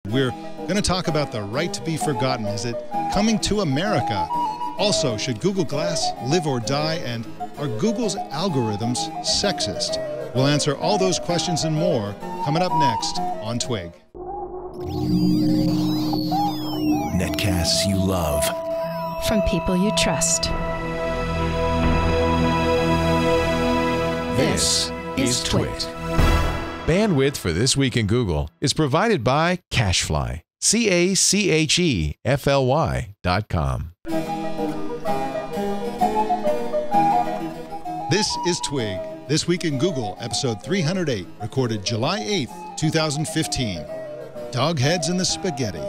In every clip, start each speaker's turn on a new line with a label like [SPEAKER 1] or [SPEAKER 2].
[SPEAKER 1] We're going to talk about the right to be forgotten. Is it coming to America? Also, should Google Glass live or die? And are Google's algorithms sexist? We'll answer all those questions and more coming up next on Twig.
[SPEAKER 2] Netcasts you love.
[SPEAKER 3] From people you trust.
[SPEAKER 2] This is Twig.
[SPEAKER 4] Bandwidth for This Week in Google is provided by Cachefly. CACHEFLY.com.
[SPEAKER 1] This is Twig. This Week in Google, episode 308, recorded July 8th, 2015. Dogheads and the Spaghetti.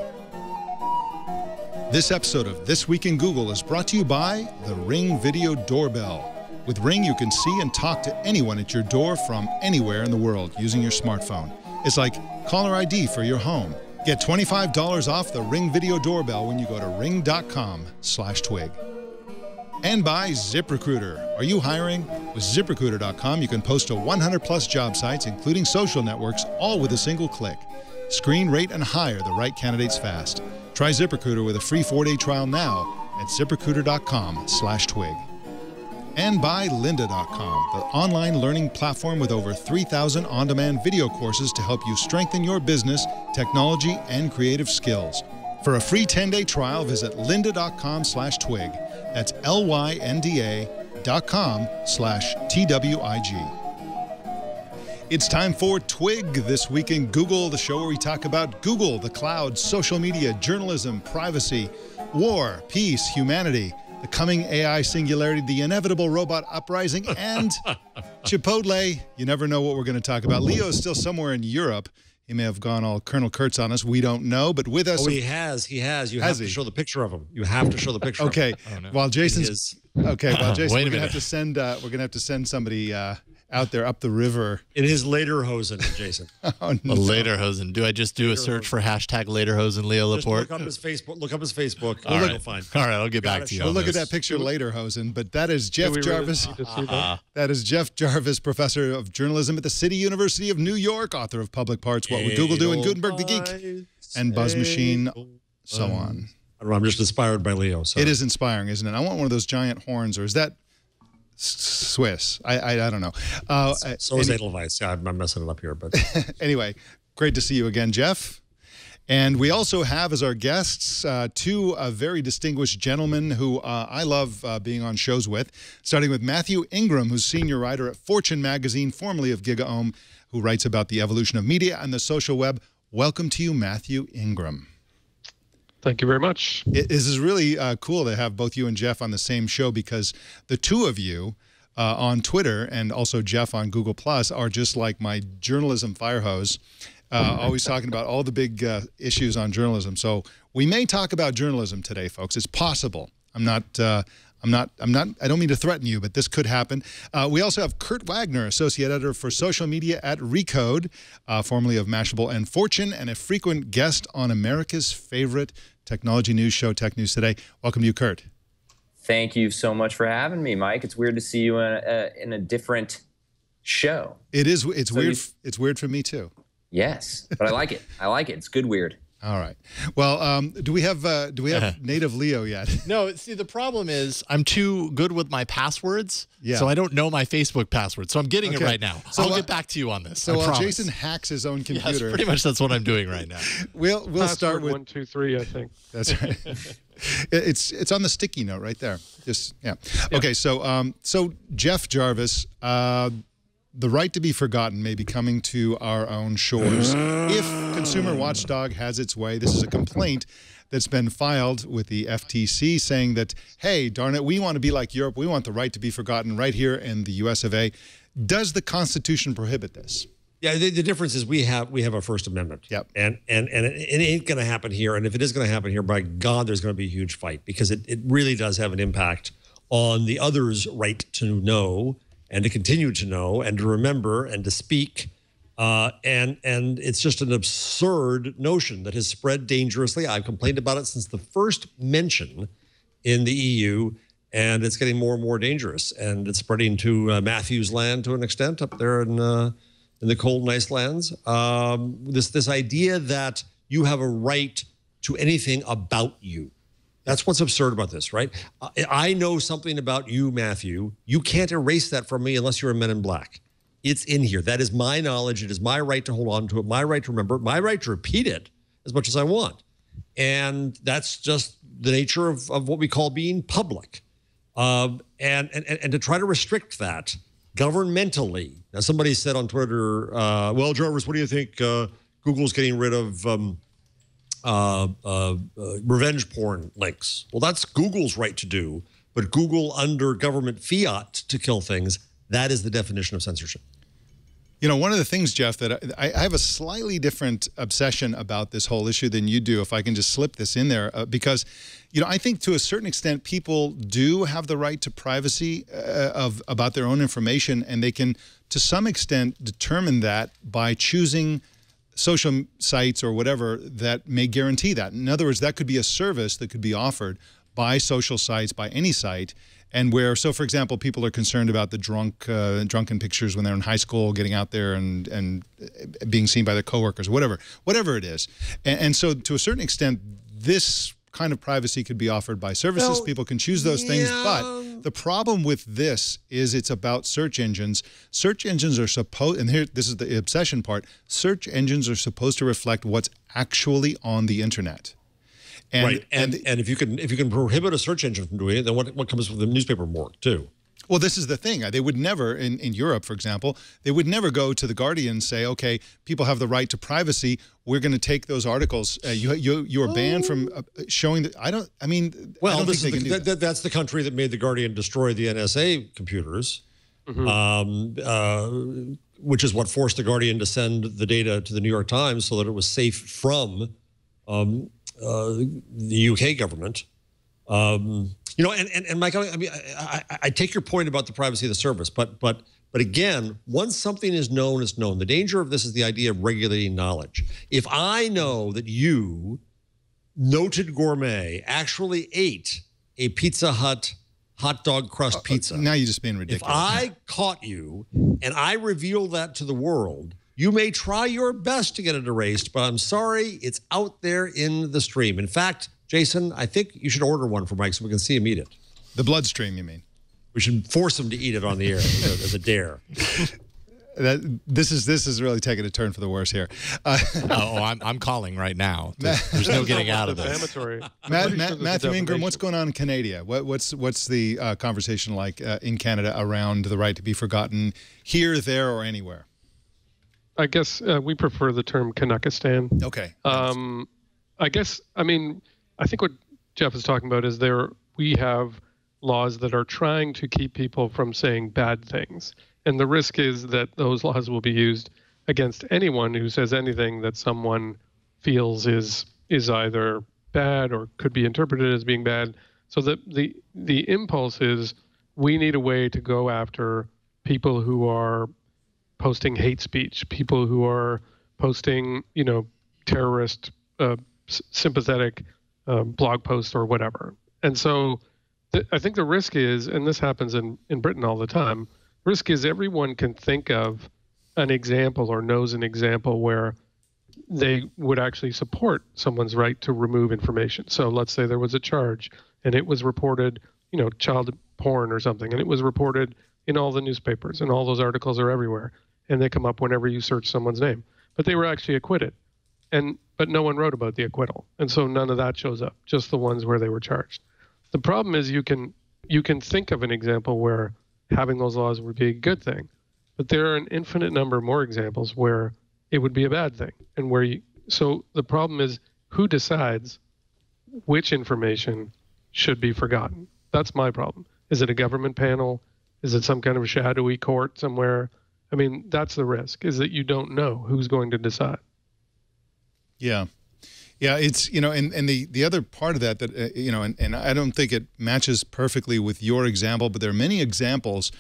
[SPEAKER 1] This episode of This Week in Google is brought to you by the Ring Video Doorbell. With Ring, you can see and talk to anyone at your door from anywhere in the world using your smartphone. It's like caller ID for your home. Get $25 off the Ring Video Doorbell when you go to ring.com/twig. And by ZipRecruiter. Are you hiring? With ZipRecruiter.com, you can post to 100+ job sites, including social networks, all with a single click. Screen, rate, and hire the right candidates fast. Try ZipRecruiter with a free 4-day trial now at ZipRecruiter.com/twig. And by lynda.com, the online learning platform with over 3,000 on-demand video courses to help you strengthen your business, technology, and creative skills. For a free 10-day trial, visit lynda.com/twig. That's lynda.com/twig. It's time for Twig, This Week in Google, the show where we talk about Google, the cloud, social media, journalism, privacy, war, peace, humanity, the coming AI singularity, the inevitable robot uprising, and Chipotle. You never know what we're going to talk about. Leo is still somewhere in Europe. He may have gone all Colonel Kurtz on us. We don't know, but with us.
[SPEAKER 5] Oh, he has. He has. You have to show the picture of him. You have to show the picture.
[SPEAKER 1] Okay.
[SPEAKER 5] Of him. Oh, no.
[SPEAKER 1] While Jason's okay. While Jason, we're gonna have to send. We're gonna have to send somebody out there up the river
[SPEAKER 5] in his lederhosen, Jason.
[SPEAKER 1] Oh, no.
[SPEAKER 6] Lederhosen. Do I just do a search for hashtag Lederhosen Leo Laporte?
[SPEAKER 5] Look up his Facebook. Look up his Facebook.
[SPEAKER 6] All right.
[SPEAKER 5] Fine.
[SPEAKER 6] All right, I'll get back to you.
[SPEAKER 1] We'll look at that picture later, Hosen. But that is Jeff Jarvis. That is Jeff Jarvis, professor of journalism at the City University of New York, author of Public Parts, What Would Google Do, and Gutenberg the Geek, and Buzz Machine, so on.
[SPEAKER 5] I don't know, I'm just inspired by Leo. So.
[SPEAKER 1] It is inspiring, isn't it? I want one of those giant horns, or is that Swiss? I don't know.
[SPEAKER 5] So is Edelweiss. Yeah, I'm messing it up here, but
[SPEAKER 1] anyway, great to see you again, Jeff. And we also have as our guests two very distinguished gentlemen who I love being on shows with, starting with Mathew Ingram, who's senior writer at Fortune magazine, formerly of GigaOM, who writes about the evolution of media and the social web. Welcome to you, Mathew Ingram.
[SPEAKER 7] Thank you very much.
[SPEAKER 1] This is really cool to have both you and Jeff on the same show, because the two of you on Twitter and also Jeff on Google Plus are just like my journalism fire hose, always talking about all the big issues on journalism. So we may talk about journalism today, folks. It's possible. I don't mean to threaten you, but this could happen. We also have Kurt Wagner, associate editor for social media at Recode, formerly of Mashable and Fortune, and a frequent guest on America's favorite technology news show, Tech News Today. Welcome to you, Kurt.
[SPEAKER 8] Thank you so much for having me, Mike. It's weird to see you in a different show.
[SPEAKER 1] It is. It's weird. It's weird for me too.
[SPEAKER 8] Yes, but I like it. I like it. It's good weird.
[SPEAKER 1] All right. Well, do we have native Leo yet?
[SPEAKER 6] No. See, the problem is I'm too good with my passwords,
[SPEAKER 1] yeah.
[SPEAKER 6] So I don't know my Facebook password. So I'm getting it right now. So I'll get back to you on this.
[SPEAKER 1] So while Jason hacks his own computer,
[SPEAKER 6] yes, pretty much that's what I'm doing right now.
[SPEAKER 1] We'll start with
[SPEAKER 7] 1, 2, 3. I think
[SPEAKER 1] that's right. It's on the sticky note right there. Just yeah. Okay. So so Jeff Jarvis. The right to be forgotten may be coming to our own shores if Consumer Watchdog has its way. This is a complaint that's been filed with the FTC saying that, hey, darn it, we want to be like Europe. We want the right to be forgotten right here in the US of A. Does the Constitution prohibit this?
[SPEAKER 5] Yeah, the difference is we have a First Amendment.
[SPEAKER 1] Yep.
[SPEAKER 5] And it ain't going to happen here. And if it is going to happen here, by God, there's going to be a huge fight, because it really does have an impact on the other's right to know and to continue to know and to remember and to speak. And it's just an absurd notion that has spread dangerously. I've complained about it since the first mention in the EU, and it's getting more and more dangerous. And it's spreading to Matthew's land to an extent up there in the cold, nice lands. This idea that you have a right to anything about you. That's what's absurd about this, right? I know something about you, Matthew. You can't erase that from me unless you're a Men in Black. It's in here. That is my knowledge. It is my right to hold on to it, my right to remember it, my right to repeat it as much as I want. And that's just the nature of what we call being public. And to try to restrict that governmentally. Now, somebody said on Twitter, well, Jarvis, what do you think Google's getting rid of revenge porn links? Well, that's Google's right to do, but Google under government fiat to kill things, that is the definition of censorship.
[SPEAKER 1] You know, one of the things, Jeff, that I have a slightly different obsession about this whole issue than you do, if I can just slip this in there, because, you know, I think to a certain extent people do have the right to privacy about their own information, and they can, to some extent, determine that by choosing social sites or whatever that may guarantee that. In other words, that could be a service that could be offered by social sites, by any site, and where, so for example, people are concerned about the drunken pictures when they're in high school, getting out there and being seen by their coworkers, whatever it is. And so to a certain extent, this kind of privacy could be offered by services. Well, people can choose those things, but the problem with this is it's about search engines. Search engines are supposed, and here, this is the obsession part, search engines are supposed to reflect what's actually on the internet. And,
[SPEAKER 5] right, and if you can prohibit a search engine from doing it, then what comes with the newspaper morgue too?
[SPEAKER 1] Well, this is the thing. They would never, in Europe, for example, they would never go to the Guardian and say, okay, people have the right to privacy. We're going to take those articles. You are banned from showing that. I don't think
[SPEAKER 5] that's the country that made the Guardian destroy the NSA computers, which is what forced the Guardian to send the data to the New York Times so that it was safe from the UK government. You know, and Mike, I mean, I take your point about the privacy of the service, but again, once something is known, it's known. The danger of this is the idea of regulating knowledge. If I know that you, noted gourmet, actually ate a Pizza Hut hot dog crust pizza.
[SPEAKER 1] Now you're just being ridiculous.
[SPEAKER 5] If I caught you and I reveal that to the world, you may try your best to get it erased, but I'm sorry, it's out there in the stream. In fact, Jason, I think you should order one for Mike so we can see him eat it.
[SPEAKER 1] The bloodstream, you mean?
[SPEAKER 5] We should force him to eat it on the air as a dare.
[SPEAKER 1] This is really taking a turn for the worse here.
[SPEAKER 6] I'm calling right now. There's no getting out of this.
[SPEAKER 1] Mathew Ingram, what's going on in Canada? What's the conversation like in Canada around the right to be forgotten here, there, or anywhere?
[SPEAKER 7] I guess we prefer the term Kanakistan.
[SPEAKER 1] Okay.
[SPEAKER 7] I think what Jeff is talking about is we have laws that are trying to keep people from saying bad things. And the risk is that those laws will be used against anyone who says anything that someone feels is either bad or could be interpreted as being bad. So that the impulse is we need a way to go after people who are posting hate speech, people who are posting, terrorist, sympathetic blog posts or whatever. And so I think the risk is, and this happens in Britain all the time, risk is everyone can think of an example or knows an example where they would actually support someone's right to remove information. So let's say there was a charge and it was reported, child porn or something, and it was reported in all the newspapers and all those articles are everywhere and they come up whenever you search someone's name. But they were actually acquitted. But no one wrote about the acquittal. And so none of that shows up, just the ones where they were charged. The problem is you can think of an example where having those laws would be a good thing, but there are an infinite number more examples where it would be a bad thing. And so the problem is who decides which information should be forgotten? That's my problem. Is it a government panel? Is it some kind of shadowy court somewhere? I mean, that's the risk, is that you don't know who's going to decide.
[SPEAKER 1] Yeah. Yeah, it's, and the other part of that, and I don't think it matches perfectly with your example, but there are many examples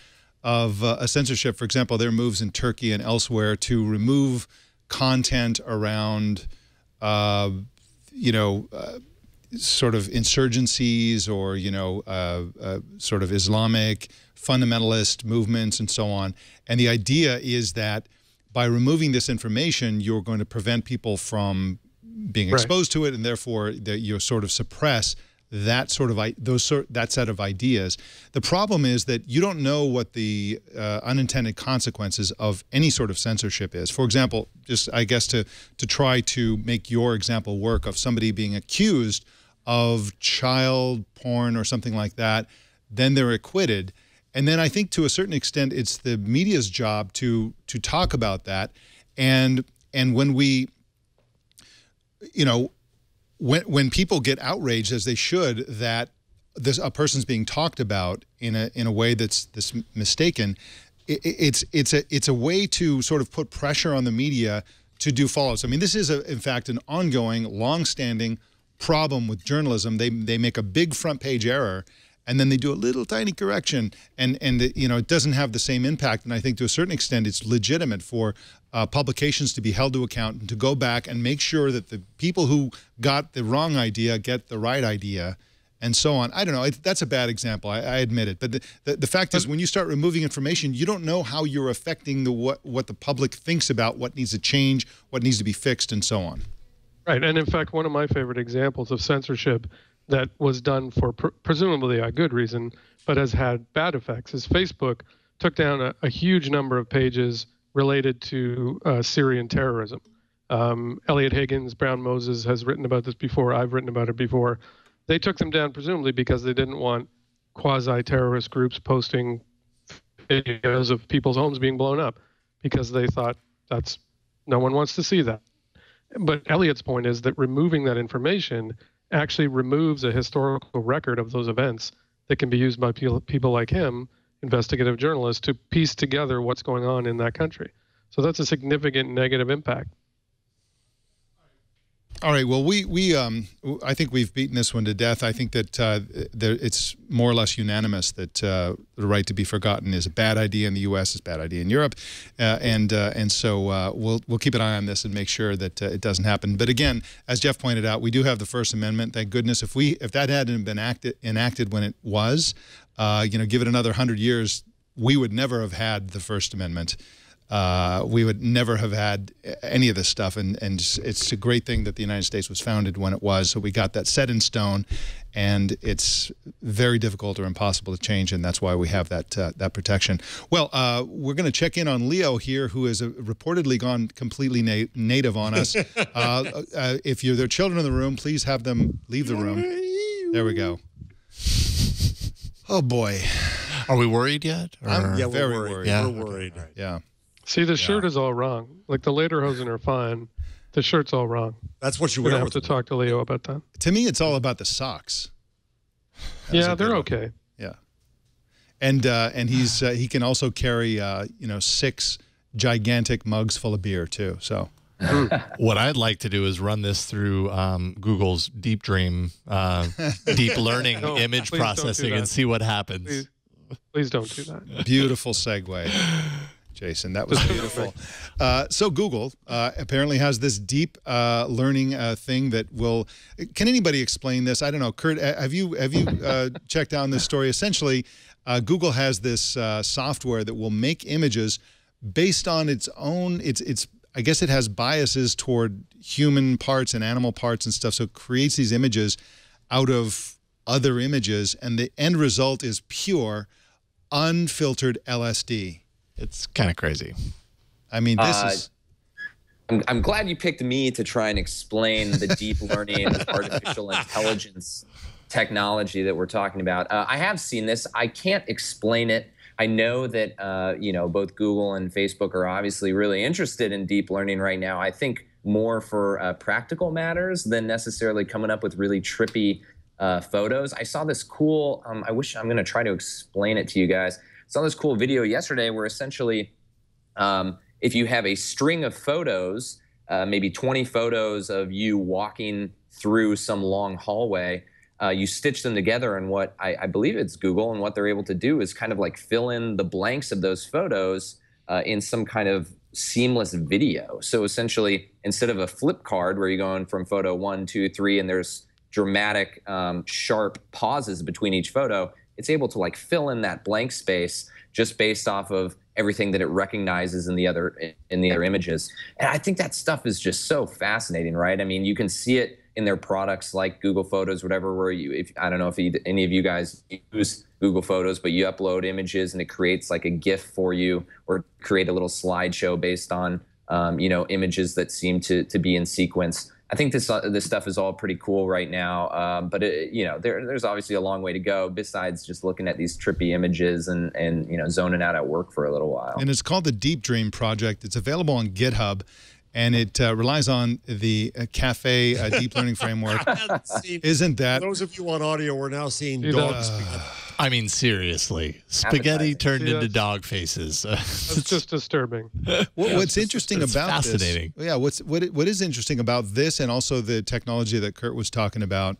[SPEAKER 1] of a censorship. For example, there are moves in Turkey and elsewhere to remove content around, sort of insurgencies or, sort of Islamic fundamentalist movements and so on. And the idea is that by removing this information, you're going to prevent people from being exposed to it, and therefore you sort of suppress that sort of that set of ideas. The problem is that you don't know what the unintended consequences of any sort of censorship is. For example, just I guess to try to make your example work of somebody being accused of child porn or something like that, then they're acquitted. And then I think to a certain extent it's the media's job to talk about that. And when we, you know, when people get outraged, as they should, that a person's being talked about in a way that's mistaken, it's a way to sort of put pressure on the media to do follow-ups. I mean, this is in fact an ongoing, long-standing problem with journalism. They make a big front page error, and then they do a little tiny correction, and you know, it doesn't have the same impact. And I think to a certain extent it's legitimate for publications to be held to account and to go back and make sure that the people who got the wrong idea get the right idea, and so on. I don't know. That's a bad example. I admit it. But the fact is, when you start removing information, you don't know how you're affecting what the public thinks about what needs to change, what needs to be fixed, and so on.
[SPEAKER 7] Right. And in fact, one of my favorite examples of censorship that was done for presumably a good reason, but has had bad effects, is Facebook took down a huge number of pages related to Syrian terrorism. Elliot Higgins, Brown Moses has written about this before. I've written about it before. They took them down presumably because they didn't want quasi-terrorist groups posting videos of people's homes being blown up, because they thought no one wants to see that. But Elliot's point is that removing that information actually removes a historical record of those events that can be used by people like him, investigative journalists, to piece together what's going on in that country. So that's a significant negative impact.
[SPEAKER 1] All right. Well, I think we've beaten this one to death. I think that it's more or less unanimous that the right to be forgotten is a bad idea in the U.S., it's a bad idea in Europe, and so we'll keep an eye on this and make sure that it doesn't happen. But again, as Jeff pointed out, we do have the First Amendment. Thank goodness. If that hadn't been enacted when it was, you know, give it another 100 years, we would never have had the First Amendment. We would never have had any of this stuff, and it's a great thing that the United States was founded when it was, so we got that set in stone, and it's very difficult or impossible to change, and that's why we have that protection. Well, we're going to check in on Leo here, who has reportedly gone completely native on us. If there are children in the room, please have them leave the room. There we go. Oh, boy.
[SPEAKER 6] Are we worried yet?
[SPEAKER 1] Yeah, very worried.
[SPEAKER 6] Yeah.
[SPEAKER 5] We're worried.
[SPEAKER 1] Okay. Yeah.
[SPEAKER 7] See, the shirt is all wrong. Like, the lederhosen are fine. The shirt's all wrong.
[SPEAKER 5] That's what you
[SPEAKER 7] We're
[SPEAKER 5] wear.
[SPEAKER 7] going to have to talk to Leo about that.
[SPEAKER 1] To me, it's all about the socks.
[SPEAKER 7] Yeah, they're okay.
[SPEAKER 1] Yeah. And he can also carry, you know, 6 gigantic mugs full of beer, too. So.
[SPEAKER 6] What I'd like to do is run this through Google's Deep Dream, deep learning image processing and see what happens.
[SPEAKER 7] Please don't do that.
[SPEAKER 1] Beautiful segue, Jason. That was beautiful. So Google apparently has this deep learning thing that will. Can anybody explain this? I don't know. Kurt, have you checked down this story? Essentially, Google has this software that will make images based on its own. I guess it has biases toward human parts and animal parts and stuff, so it creates these images out of other images, and the end result is pure, unfiltered LSD.
[SPEAKER 6] It's kind of crazy.
[SPEAKER 1] I mean, this is...
[SPEAKER 8] I'm glad you picked me to try and explain the deep learning artificial intelligence technology that we're talking about. I have seen this. I can't explain it. I know that you know, both Google and Facebook are obviously really interested in deep learning right now. I think more for practical matters than necessarily coming up with really trippy photos. I saw this cool, I'm going to try to explain it to you guys. I saw this cool video yesterday where essentially if you have a string of photos, maybe 20 photos of you walking through some long hallway, you stitch them together, and what I believe it's Google, and what they're able to do is kind of like fill in the blanks of those photos in some kind of seamless video. So essentially, instead of a flip card where you're going from photo 1, 2, 3, and there's dramatic, sharp pauses between each photo, it's able to like fill in that blank space just based off of everything that it recognizes in the other images. And I think that stuff is just so fascinating, right? I mean, you can see it in their products like Google Photos, whatever, where I don't know if any of you guys use Google Photos, but you upload images and it creates like a GIF for you, or create a little slideshow based on images that seem to be in sequence. I think this stuff is all pretty cool right now, but there's obviously a long way to go besides just looking at these trippy images and zoning out at work for a little while.
[SPEAKER 1] And it's called the Deep Dream Project. It's available on GitHub, and it relies on the Cafe Deep Learning Framework. Isn't that?
[SPEAKER 5] Those of you on audio, we're now seeing dogs.
[SPEAKER 6] I mean, seriously, spaghetti turned into dog faces.
[SPEAKER 7] It's just disturbing.
[SPEAKER 1] What's interesting about
[SPEAKER 6] fascinating.
[SPEAKER 1] This? Yeah, what is interesting about this, and also the technology that Kurt was talking about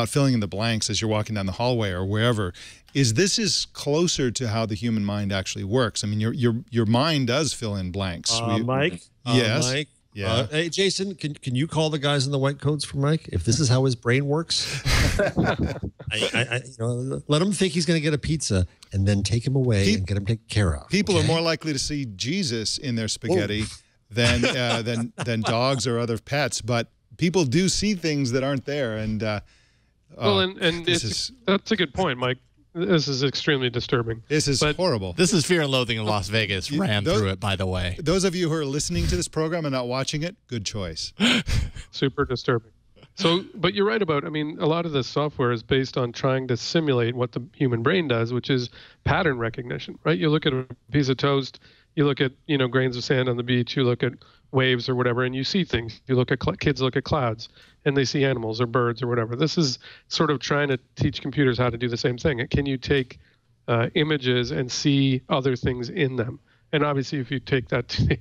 [SPEAKER 1] filling in the blanks as you're walking down the hallway or wherever, is this is closer to how the human mind actually works. I mean, your mind does fill in blanks.
[SPEAKER 5] Mike.
[SPEAKER 1] Yes.
[SPEAKER 5] Mike.
[SPEAKER 1] Yeah.
[SPEAKER 5] Hey, Jason, can you call the guys in the white coats for Mike? If this is how his brain works, let him think he's going to get a pizza and then take him away and get him taken care of.
[SPEAKER 1] People are more likely to see Jesus in their spaghetti than dogs or other pets, but people do see things that aren't there. And
[SPEAKER 7] that's a good point, Mike. This is extremely disturbing.
[SPEAKER 1] This is horrible.
[SPEAKER 6] This is Fear and Loathing in Las Vegas. Ran through it, by the way.
[SPEAKER 1] Those of you who are listening to this program and not watching it, good choice.
[SPEAKER 7] Super disturbing. So, but you're right about, I mean, a lot of this software is based on trying to simulate what the human brain does, which is pattern recognition, right? You look at a piece of toast, you look at, grains of sand on the beach, you look at waves or whatever, and you see things. You look at kids look at clouds and they see animals or birds or whatever. This is sort of trying to teach computers how to do the same thing. Can you take images and see other things in them? And obviously, if you take that to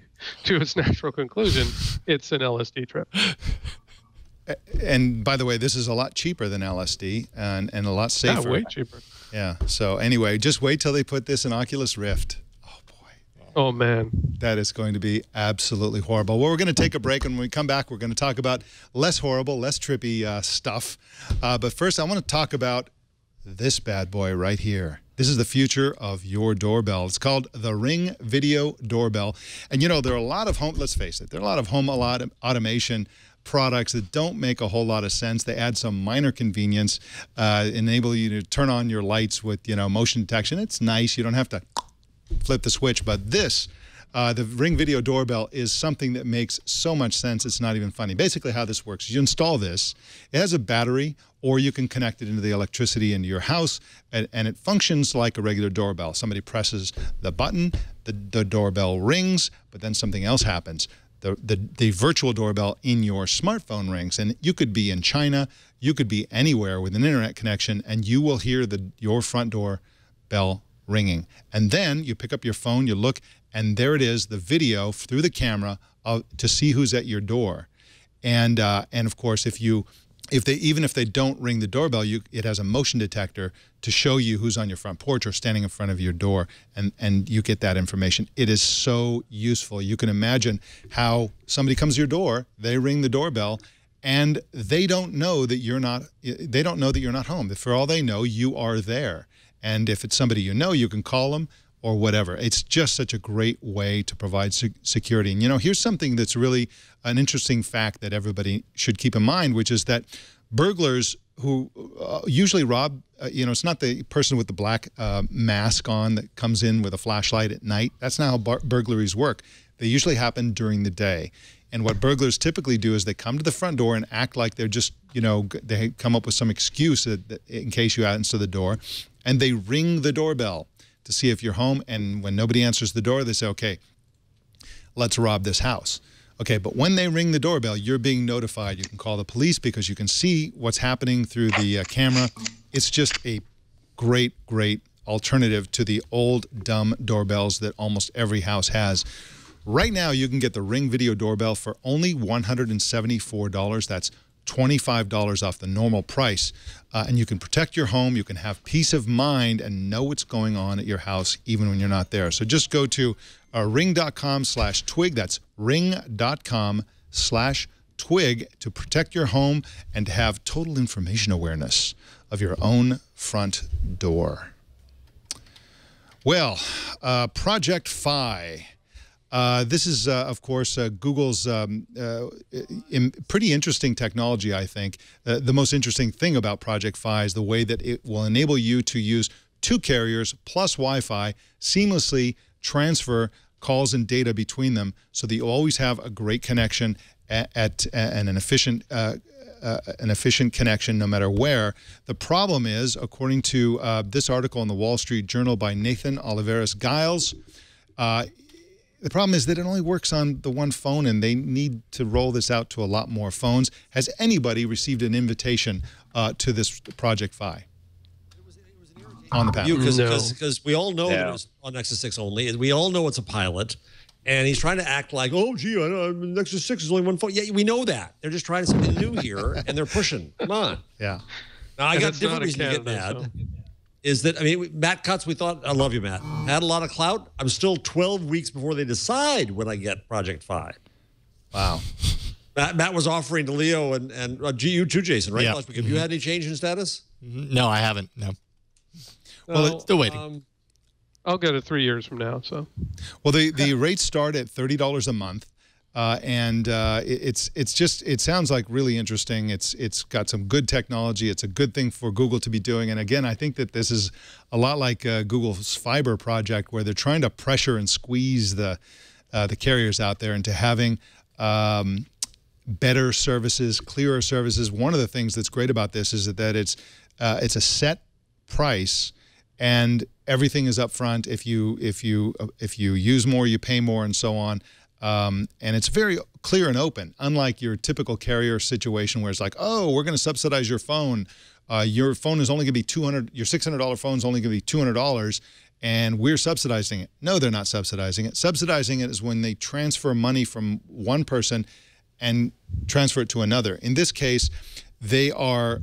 [SPEAKER 7] its natural conclusion, it's an LSD trip.
[SPEAKER 1] And by the way, this is a lot cheaper than LSD and a lot safer.
[SPEAKER 7] Yeah, way cheaper.
[SPEAKER 1] Yeah. So anyway, just wait till they put this in Oculus Rift.
[SPEAKER 7] Oh, man.
[SPEAKER 1] That is going to be absolutely horrible. Well, we're going to take a break, and when we come back, we're going to talk about less horrible, less trippy stuff. But first, I want to talk about this bad boy right here. This is the future of your doorbell. It's called the Ring Video Doorbell. And, there are a lot of let's face it, there are a lot of home automation products that don't make a whole lot of sense. They add some minor convenience, enable you to turn on your lights with, motion detection. It's nice. You don't have to flip the switch, but this, the Ring Video Doorbell, is something that makes so much sense it's not even funny. Basically how this works is you install this, it has a battery, or you can connect it into the electricity into your house, and it functions like a regular doorbell. Somebody presses the button, the doorbell rings, but then something else happens. The virtual doorbell in your smartphone rings, and you could be in China, you could be anywhere with an internet connection, and you will hear your front door bell ringing. And then you pick up your phone, you look, and there it is, the video through the camera to see who's at your door. And of course, even if they don't ring the doorbell, it has a motion detector to show you who's on your front porch or standing in front of your door, and you get that information. It is so useful. You can imagine how somebody comes to your door, they ring the doorbell, and they don't know that you're not home. For all they know, you are there. And if it's somebody you know, you can call them or whatever. It's just such a great way to provide security. And, here's something that's really an interesting fact that everybody should keep in mind, which is that burglars who usually rob, it's not the person with the black mask on that comes in with a flashlight at night. That's not how burglaries work. They usually happen during the day. And what burglars typically do is they come to the front door and act like they're just, they come up with some excuse in case you answer the door. And they ring the doorbell to see if you're home. And when nobody answers the door, they say, okay, let's rob this house. Okay, but when they ring the doorbell, you're being notified. You can call the police because you can see what's happening through the camera. It's just a great, great alternative to the old, dumb doorbells that almost every house has. Right now, you can get the Ring Video Doorbell for only $174. That's $25 off the normal price. And you can protect your home, you can have peace of mind, and know what's going on at your house even when you're not there. So just go to ring.com/twig. That's ring.com/twig to protect your home and to have total information awareness of your own front door. Well, Project Fi. This is, of course, Google's pretty interesting technology, I think. The most interesting thing about Project Fi is the way that it will enable you to use 2 carriers plus Wi-Fi, seamlessly transfer calls and data between them so that you always have a great connection and an efficient connection no matter where. The problem is, according to this article in the Wall Street Journal by Nathan Oliveras-Giles, the problem is that it only works on the one phone, and they need to roll this out to a lot more phones. Has anybody received an invitation to this Project Fi? On the panel.
[SPEAKER 5] Because we all know that it was on Nexus 6 only. We all know it's a pilot. And he's trying to act like, oh, gee, Nexus 6 is only one phone. Yeah, we know that. They're just trying something new here, and they're pushing. Come on.
[SPEAKER 1] Yeah.
[SPEAKER 5] Now, I got a different reason to get mad. So. Is that, I mean, Matt Cutts, we thought, I love you, Matt, had a lot of clout. I'm still 12 weeks before they decide when I get Project Fi.
[SPEAKER 1] Wow.
[SPEAKER 5] Matt was offering to Leo and you too, Jason, right?
[SPEAKER 6] Yeah.
[SPEAKER 5] Have you had any change in status?
[SPEAKER 6] No, I haven't. No.
[SPEAKER 7] Well,
[SPEAKER 6] it's still waiting.
[SPEAKER 7] I'll get it 3 years from now. So,
[SPEAKER 1] well, the rates start at $30 a month, and it sounds like really interesting. It's got some good technology. It's a good thing for Google to be doing. And again, I think that this is a lot like Google's Fiber project, where they're trying to pressure and squeeze the carriers out there into having better services, clearer services. One of the things that's great about this is that it's a set price. And everything is up front. If you use more, you pay more, and so on. And it's very clear and open, unlike your typical carrier situation where it's like, oh, we're going to subsidize your phone. Your phone is only going to be $200. Your $600 phone is only going to be $200, and we're subsidizing it. No, they're not subsidizing it. Subsidizing it is when they transfer money from one person and transfer it to another. In this case, they are.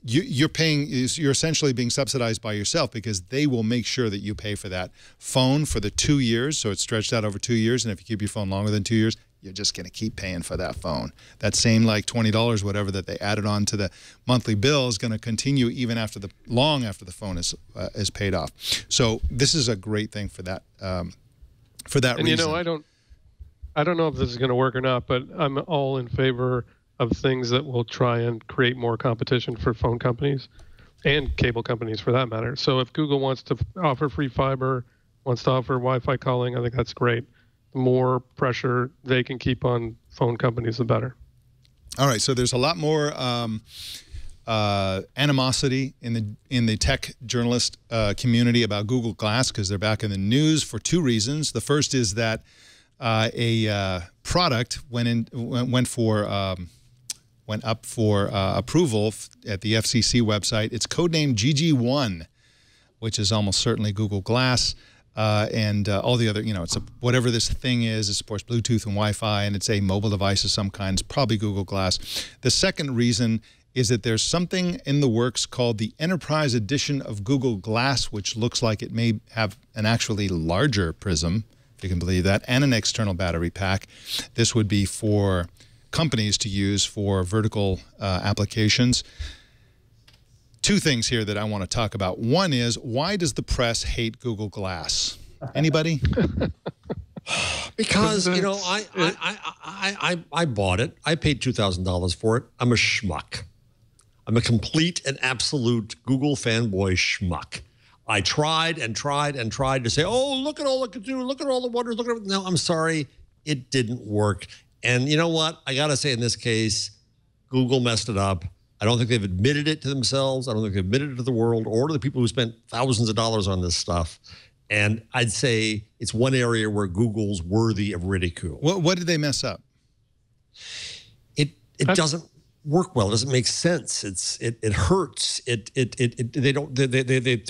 [SPEAKER 1] You're essentially being subsidized by yourself, because they will make sure that you pay for that phone for the 2 years, so it's stretched out over 2 years, and if you keep your phone longer than 2 years, you're just going to keep paying for that phone. That same like $20, whatever, that they added on to the monthly bill is going to continue even long after the phone is paid off. So this is a great thing for that reason.
[SPEAKER 7] And you know, I don't know if this is going to work or not, but I'm all in favor of things that will try and create more competition for phone companies and cable companies for that matter. So if Google wants to offer free fiber, wants to offer Wi-Fi calling, I think that's great. The more pressure they can keep on phone companies, the better.
[SPEAKER 1] All right, so there's a lot more animosity in the tech journalist community about Google Glass, because they're back in the news for 2 reasons. The first is that a product went up for approval at the FCC website. It's codenamed GG1, which is almost certainly Google Glass, and all the other, it's whatever this thing is. It supports Bluetooth and Wi-Fi, and it's a mobile device of some kind. It's probably Google Glass. The second reason is that there's something in the works called the Enterprise Edition of Google Glass, which looks like it may have an actually larger prism, if you can believe that, and an external battery pack. This would be for companies to use for vertical applications. 2 things here that I want to talk about. One is, why does the press hate Google Glass? Anybody?
[SPEAKER 5] Because, I bought it. I paid $2,000 for it. I'm a schmuck. I'm a complete and absolute Google fanboy schmuck. I tried and tried and tried to say, oh, look at all it could do. Look at all the wonders. Look at it. No, I'm sorry. It didn't work. And you know what? I got to say, in this case, Google messed it up. I don't think they've admitted it to themselves. I don't think they've admitted it to the world or to the people who spent thousands of dollars on this stuff. And I'd say it's one area where Google's worthy of ridicule.
[SPEAKER 1] What did they mess up?
[SPEAKER 5] It doesn't work well. It doesn't make sense. It hurts. They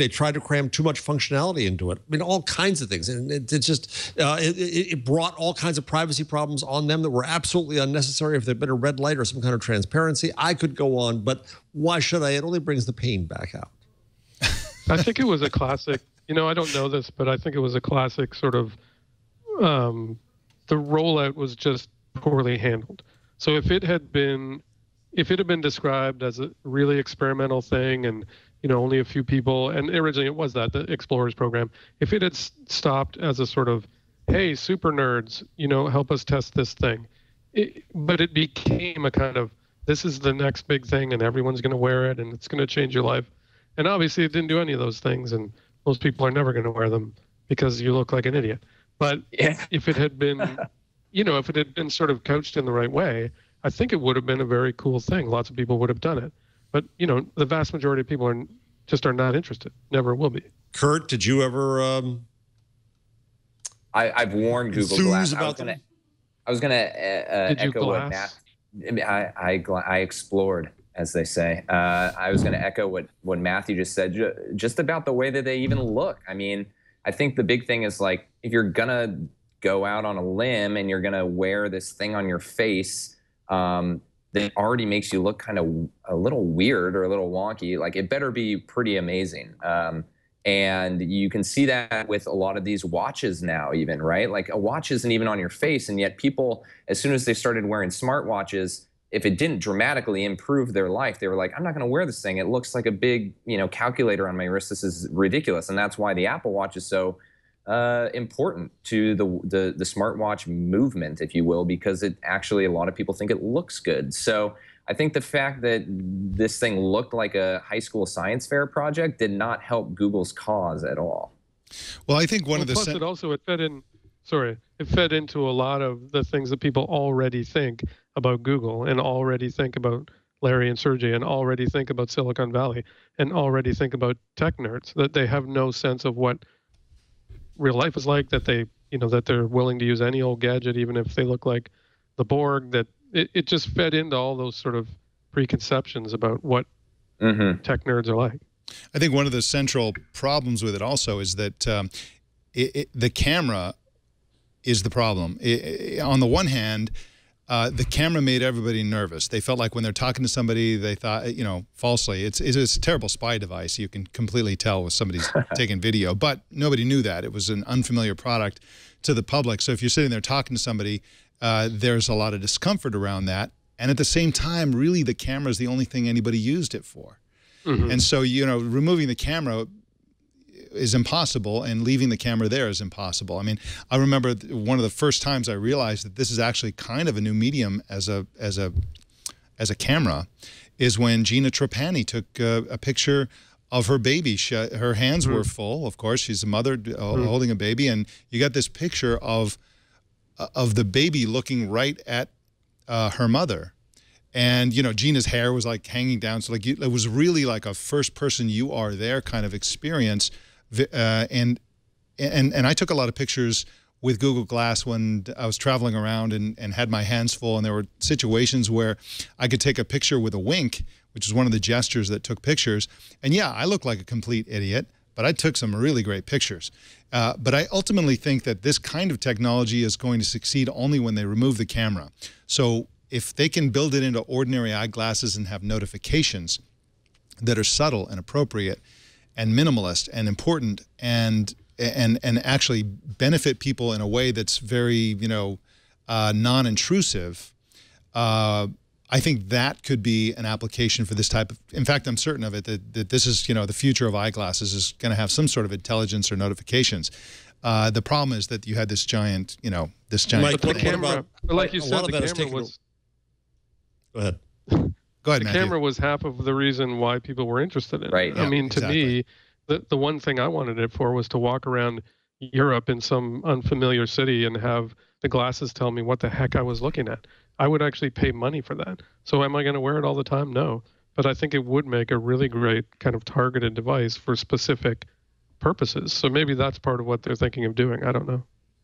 [SPEAKER 5] try to cram too much functionality into it. I mean, all kinds of things, and it brought all kinds of privacy problems on them that were absolutely unnecessary. If there'd been a red light or some kind of transparency, I could go on, but why should I? It only brings the pain back out.
[SPEAKER 7] I think it was a classic. I don't know this, but I think it was a classic sort of. The rollout was just poorly handled. So if it had been described as a really experimental thing and only a few people, and originally it was the Explorers program. If it had stopped as a sort of, hey, super nerds, help us test this thing. But it became a kind of, this is the next big thing and everyone's going to wear it and it's going to change your life. And obviously it didn't do any of those things, and most people are never going to wear them because you look like an idiot. But if it had been, if it had been sort of couched in the right way, I think it would have been a very cool thing. Lots of people would have done it. But, the vast majority of people are not interested. Never will be.
[SPEAKER 5] Kurt, did you ever
[SPEAKER 8] I've worn Google Glass. I was going to echo what Matt. I explored, as they say. I was going to echo what Matthew just said, just about the way that they even look. I mean, I think the big thing is, like, if you're going to go out on a limb and you're going to wear this thing on your face, that already makes you look kind of a little weird or a little wonky. Like, it better be pretty amazing. And you can see that with a lot of these watches now, even, right? Like, a watch isn't even on your face, and yet people, as soon as they started wearing smartwatches, if it didn't dramatically improve their life, they were like, I'm not going to wear this thing. It looks like a big, calculator on my wrist. This is ridiculous. And that's why the Apple Watch is so important to the smartwatch movement, if you will, because it actually, a lot of people think it looks good. So I think the fact that this thing looked like a high school science fair project did not help Google's cause at all.
[SPEAKER 1] Well, I think one of the...
[SPEAKER 7] Plus, it fed into a lot of the things that people already think about Google and already think about Larry and Sergey and already think about Silicon Valley and already think about tech nerds, that they have no sense of what real life is like, that that they're willing to use any old gadget, even if they look like the Borg, that it just fed into all those sort of preconceptions about what tech nerds are like.
[SPEAKER 1] I think one of the central problems with it also is that the camera is the problem. On the one hand, the camera made everybody nervous. They felt like when they're talking to somebody, they thought, falsely. It's a terrible spy device. You can completely tell if somebody's taking video, but nobody knew that. It was an unfamiliar product to the public. So if you're sitting there talking to somebody, there's a lot of discomfort around that. And at the same time, really, the camera is the only thing anybody used it for. And so, removing the camera is impossible, and leaving the camera there is impossible. I mean, I remember one of the first times I realized that this is actually kind of a new medium as a camera is when Gina Trapani took a picture of her baby. Her hands were full, of course. She's a mother holding a baby, and you got this picture of the baby looking right at her mother. And, Gina's hair was like hanging down. So it was really like a first person you are there kind of experience. And I took a lot of pictures with Google Glass when I was traveling around and had my hands full. And there were situations where I could take a picture with a wink, which is one of the gestures that took pictures. And yeah, I look like a complete idiot, but I took some really great pictures. But I ultimately think that this kind of technology is going to succeed only when they remove the camera. So if they can build it into ordinary eyeglasses and have notifications that are subtle and appropriate and minimalist and important and actually benefit people in a way that's very, non-intrusive, I think that could be an application for this type of, in fact, I'm certain of it, that this is, the future of eyeglasses is going to have some sort of intelligence or notifications. The problem is that you had this giant, this giant.
[SPEAKER 7] But the camera, like you said, the camera was...
[SPEAKER 5] Go ahead.
[SPEAKER 1] Go ahead,
[SPEAKER 7] The
[SPEAKER 1] Matthew.
[SPEAKER 7] camera was half of the reason why people were interested in it.
[SPEAKER 8] Right.
[SPEAKER 7] I mean, to
[SPEAKER 1] exactly.
[SPEAKER 7] me, the one thing I wanted it for was to walk around Europe in some unfamiliar city and have the glasses tell me what the heck I was looking at. I would actually pay money for that. So am I going to wear it all the time? No. But I think it would make a really great kind of targeted device for specific purposes. So maybe that's part of what they're thinking of doing. I don't know.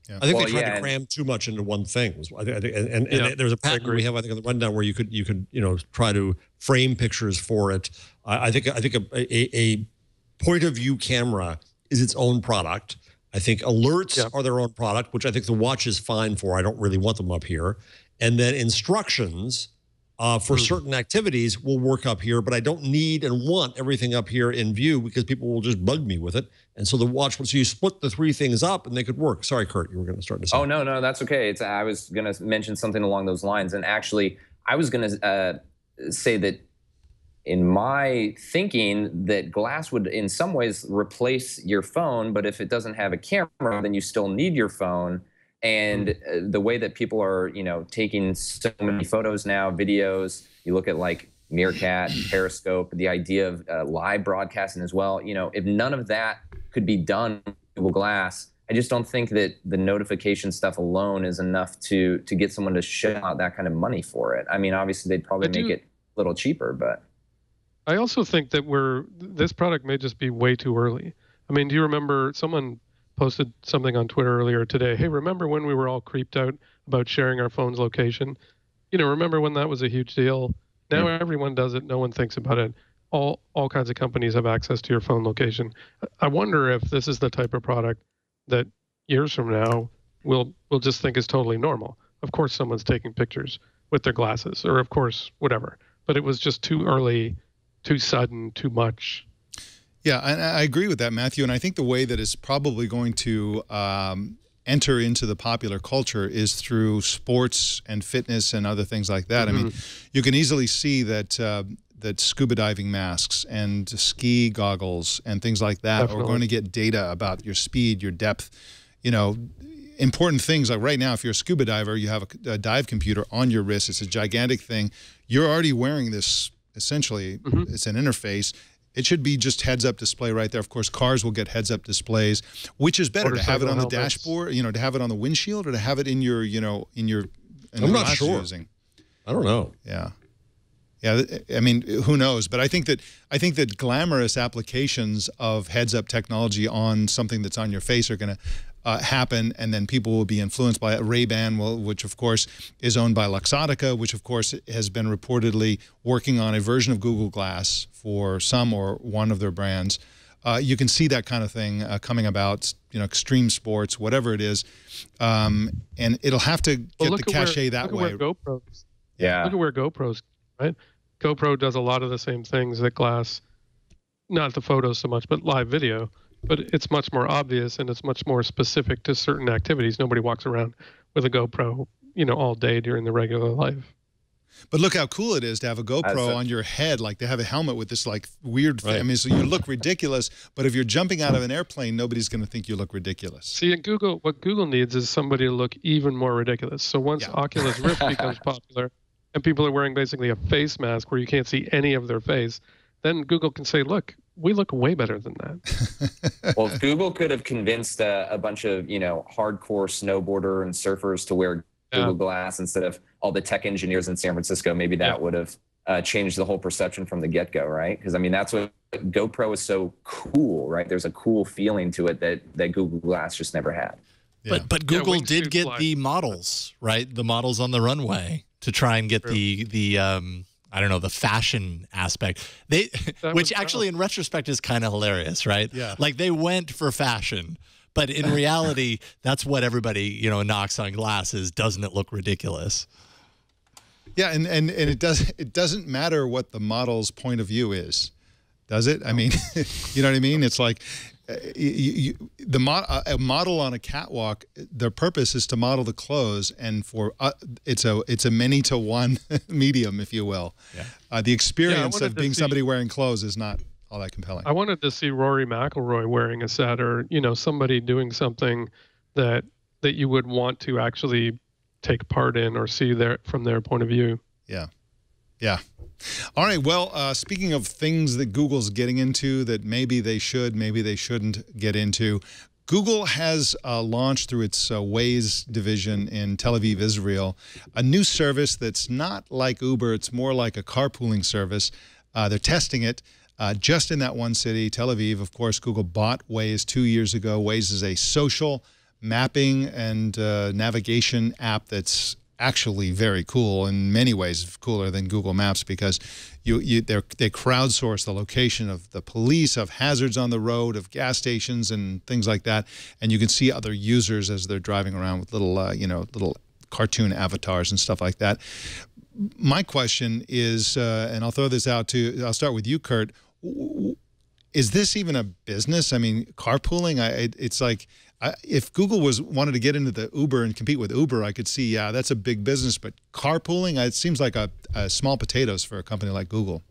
[SPEAKER 1] Yeah.
[SPEAKER 5] I think they tried to cram too much into one thing. And there's a patent we have, I think, on the rundown where you could try to frame pictures for it. I think a point of view camera is its own product. I think alerts are their own product, which I think the watch is fine for. I don't really want them up here. And then instructions for certain activities will work up here, but I don't need and want everything up here in view because people will just bug me with it. And so the watch, so you split the three things up and they could work. Sorry, Kurt, you were going to start to say.
[SPEAKER 8] Oh, no, that's okay. I was going to mention something along those lines. And actually, I was going to say that in my thinking, that glass would in some ways replace your phone, but if it doesn't have a camera, then you still need your phone. And the way that people are, taking so many photos now, videos, you look at like Meerkat, Periscope, the idea of live broadcasting as well. If none of that could be done with Google Glass, I just don't think that the notification stuff alone is enough to get someone to shell out that kind of money for it. I mean, obviously they'd probably make it a little cheaper, but
[SPEAKER 7] I also think that this product may just be way too early. I mean, do you remember someone posted something on Twitter earlier today? Hey, remember when we were all creeped out about sharing our phone's location? Remember when that was a huge deal? Now everyone does it. No one thinks about it. All kinds of companies have access to your phone location. I wonder if this is the type of product that years from now we'll just think is totally normal. Of course, someone's taking pictures with their glasses, or of course, whatever. But it was just too early, too sudden, too much.
[SPEAKER 1] Yeah, and I agree with that, Matthew. And I think the way that it's probably going to enter into the popular culture is through sports and fitness and other things like that. I mean, you can easily see that that scuba diving masks and ski goggles and things like that are going to get data about your speed, your depth, important things. Like right now, if you're a scuba diver, you have a dive computer on your wrist. It's a gigantic thing. You're already wearing this, essentially, it's an interface. It should be just heads-up display right there. Of course, cars will get heads-up displays. Which is better, to have it on the dashboard, to have it on the windshield, or to have it in your,
[SPEAKER 5] I'm not sure. I don't know.
[SPEAKER 1] Yeah. Yeah, I mean, who knows? But I think that glamorous applications of heads-up technology on something that's on your face are going to happen, and then people will be influenced by it. Ray-Ban, which of course is owned by Luxottica, which of course has been reportedly working on a version of Google Glass for some or one of their brands. You can see that kind of thing coming about, extreme sports, whatever it is, and it'll have to get the cachet that way.
[SPEAKER 7] Look at where GoPros.
[SPEAKER 8] Yeah.
[SPEAKER 7] Look at where GoPros, right? GoPro does a lot of the same things that Glass, not the photos so much, but live video. But it's much more obvious, and it's much more specific to certain activities. Nobody walks around with a GoPro, all day during the regular life.
[SPEAKER 1] But look how cool it is to have a GoPro on your head, like they have a helmet with this like weird thing. I mean, so you look ridiculous, but if you're jumping out of an airplane, nobody's going to think you look ridiculous.
[SPEAKER 7] See, what Google needs is somebody to look even more ridiculous. So once Oculus Rift becomes popular, and people are wearing basically a face mask where you can't see any of their face, then Google can say, look, we look way better than that.
[SPEAKER 8] Well, if Google could have convinced a bunch of, hardcore snowboarder and surfers to wear Google Glass instead of all the tech engineers in San Francisco, maybe that would have changed the whole perception from the get-go, right? Because, I mean, that's what GoPro is so cool, right? There's a cool feeling to it that Google Glass just never had.
[SPEAKER 6] Yeah. But Google did get the models, right? The models on the runway to try and get the I don't know, the fashion aspect. Which actually in retrospect is kind of hilarious, right? Yeah. Like they went for fashion, but in reality, that's what everybody, knocks on glasses. Doesn't it look ridiculous?
[SPEAKER 1] Yeah, and it doesn't matter what the model's point of view is, does it? I mean, you know what I mean? It's like a model on a catwalk, their purpose is to model the clothes, and for it's a many-to-one medium, if you will. Yeah. The experience of being somebody wearing clothes is not all that compelling.
[SPEAKER 7] I wanted to see Rory McIlroy wearing a set, or somebody doing something that you would want to actually take part in or see from their point of view.
[SPEAKER 1] Yeah. Yeah. All right. Well, speaking of things that Google's getting into that maybe they should, maybe they shouldn't get into, Google has launched through its Waze division in Tel Aviv, Israel, a new service that's not like Uber. It's more like a carpooling service. They're testing it just in that one city, Tel Aviv. Of course, Google bought Waze 2 years ago. Waze is a social mapping and navigation app that's actually very cool, in many ways cooler than Google Maps, because they crowdsource the location of the police, of hazards on the road, of gas stations and things like that, and you can see other users as they're driving around with little little cartoon avatars and stuff like that. My question is, and I'll throw this out to, I'll start with you, Kurt. Is this even a business? I mean, carpooling, it's like, if Google wanted to get into the Uber and compete with Uber, I could see, yeah, that's a big business. But carpooling, it seems like a small potatoes for a company like Google.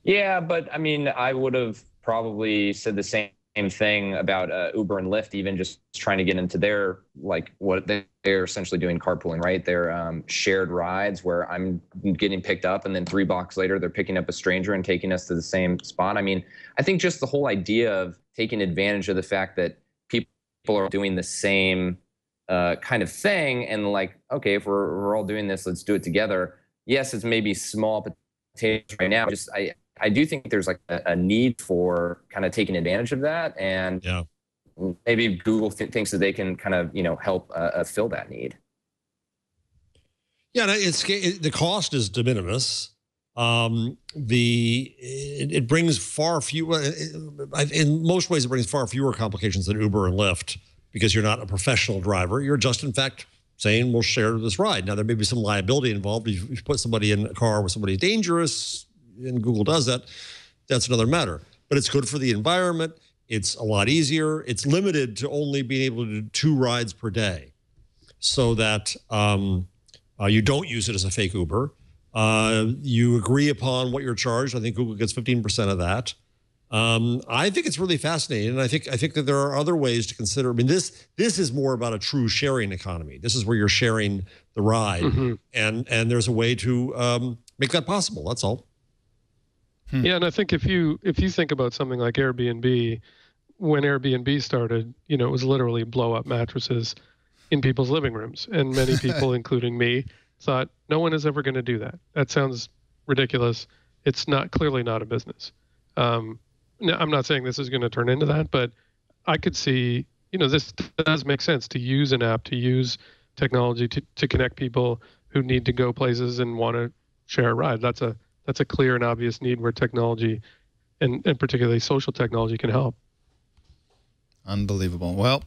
[SPEAKER 8] Yeah, but I mean, I would have probably said the same thing about Uber and Lyft, even just trying to get into their, like, what they're essentially doing carpooling, right? They're shared rides where I'm getting picked up and then 3 blocks later, they're picking up a stranger and taking us to the same spot. I mean, I think just the whole idea of taking advantage of the fact that people are doing the same kind of thing and like, okay, if we're all doing this, let's do it together. Yes, it's maybe small potatoes right now. Just I do think there's like a need for kind of taking advantage of that, and maybe Google thinks that they can kind of help fill that need.
[SPEAKER 5] Yeah, the cost is de minimis. It brings far fewer. In most ways, it brings far fewer complications than Uber and Lyft because you're not a professional driver. You're just, in fact, saying we'll share this ride. Now there may be some liability involved. If you put somebody in a car with somebody dangerous, and Google does that, that's another matter. But it's good for the environment. It's a lot easier. It's limited to only being able to do 2 rides per day so that you don't use it as a fake Uber. You agree upon what you're charged. I think Google gets 15% of that. I think it's really fascinating. And I think that there are other ways to consider. I mean, this is more about a true sharing economy. This is where you're sharing the ride. And there's a way to make that possible. That's all.
[SPEAKER 7] Yeah, and I think if you think about something like Airbnb, when Airbnb started, it was literally blow up mattresses in people's living rooms, and many people, including me, thought no one is ever going to do that. That sounds ridiculous. It's clearly not a business. Now, I'm not saying this is going to turn into that, but I could see, this does make sense to use an app, to use technology to connect people who need to go places and want to share a ride. That's a clear and obvious need where technology and particularly social technology can help.
[SPEAKER 1] Unbelievable. Well,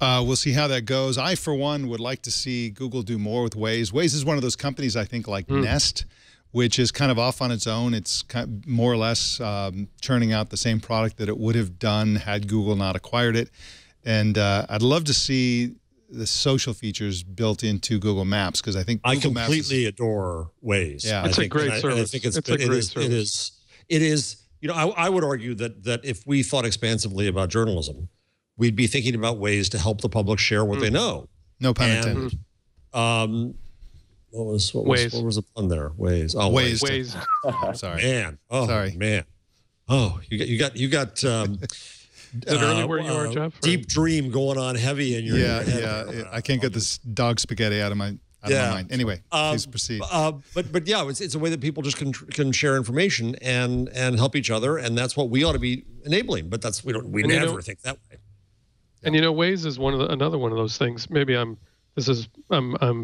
[SPEAKER 1] we'll see how that goes. I, for one, would like to see Google do more with Waze. Waze is one of those companies, I think, like Nest, which is kind of off on its own. It's kind of more or less churning out the same product that it would have done had Google not acquired it. And I'd love to see the social features built into Google Maps, because I think Google
[SPEAKER 5] I completely adore Waze.
[SPEAKER 7] Yeah, it's a great service. I think
[SPEAKER 5] it is. I would argue that if we thought expansively about journalism, we'd be thinking about ways to help the public share what they know.
[SPEAKER 1] No pun intended.
[SPEAKER 5] What was the pun there? Waze. Oh,
[SPEAKER 1] Waze. I'm sorry.
[SPEAKER 5] Man. Oh, sorry, man. Oh, you got.
[SPEAKER 7] Is it early where you are, Jeff?
[SPEAKER 5] Deep dream going on heavy in your head.
[SPEAKER 1] Yeah. I can't get this dog spaghetti out of my mind. Anyway, please proceed.
[SPEAKER 5] But yeah, it's a way that people just can share information and help each other, and that's what we ought to be enabling. But we never think that way.
[SPEAKER 7] And Waze is another one of those things. Maybe I'm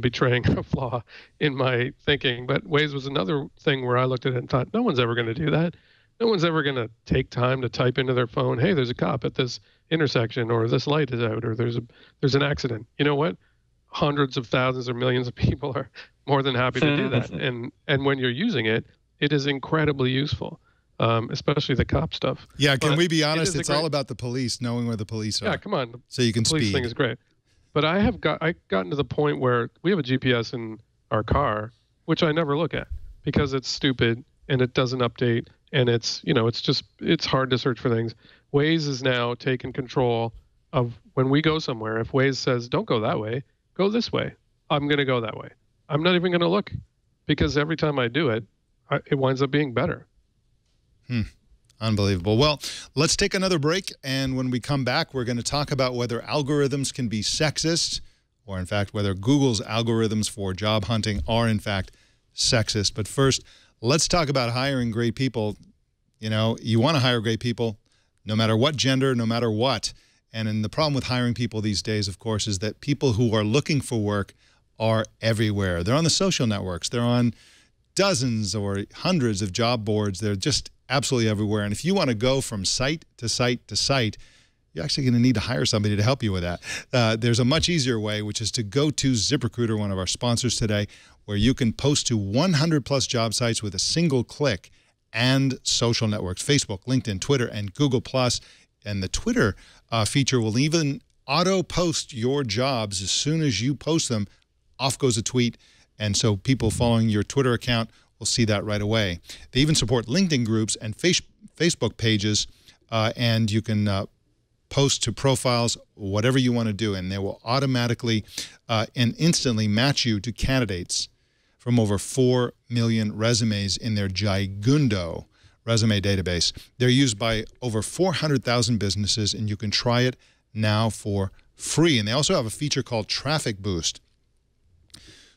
[SPEAKER 7] betraying a flaw in my thinking, but Waze was another thing where I looked at it and thought, no one's ever going to do that. No one's ever going to take time to type into their phone, hey, there's a cop at this intersection, or this light is out, or there's an accident. You know what? Hundreds of thousands or millions of people are more than happy to do that. And when you're using it, it is incredibly usul, especially the cop stuff.
[SPEAKER 1] Yeah, can we be honest? It's all about the police, knowing where the police are.
[SPEAKER 7] Yeah, come on.
[SPEAKER 1] So you can
[SPEAKER 7] the police
[SPEAKER 1] speed.
[SPEAKER 7] thing is great. But I gotten to the point where we have a GPS in our car, which I never look at because it's stupid and it doesn't update. And it's hard to search for things. Waze is now taking control of when we go somewhere. If Waze says, don't go that way, go this way, I'm going to go that way. I'm not even going to look, because every time I do it, it winds up being better.
[SPEAKER 1] Unbelievable. Well, let's take another break. And when we come back, we're going to talk about whether algorithms can be sexist, or in fact, whether Google's algorithms for job hunting are in fact sexist. But first, let's talk about hiring great people. You want to hire great people, no matter what gender, no matter what. And the problem with hiring people these days, of course, is that people who are looking for work are everywhere. They're on the social networks. They're on dozens or hundreds of job boards. They're just absolutely everywhere. And if you want to go from site to site to site, you're actually going to need to hire somebody to help you with that. There's a much easier way, which is to go to ZipRecruiter, one of our sponsors today, where you can post to 100+ job sites with a single click, and social networks, Facebook, LinkedIn, Twitter, and Google+. And the Twitter feature will even auto-post your jobs as soon as you post them. Off goes a tweet. And so people following your Twitter account will see that right away. They even support LinkedIn groups and Facebook pages, and you can post to profiles, whatever you want to do, and they will automatically and instantly match you to candidates from over 4 million resumes in their Gigundo resume database. They're used by over 400,000 businesses, and you can try it now for free. And they also have a feature called Traffic Boost.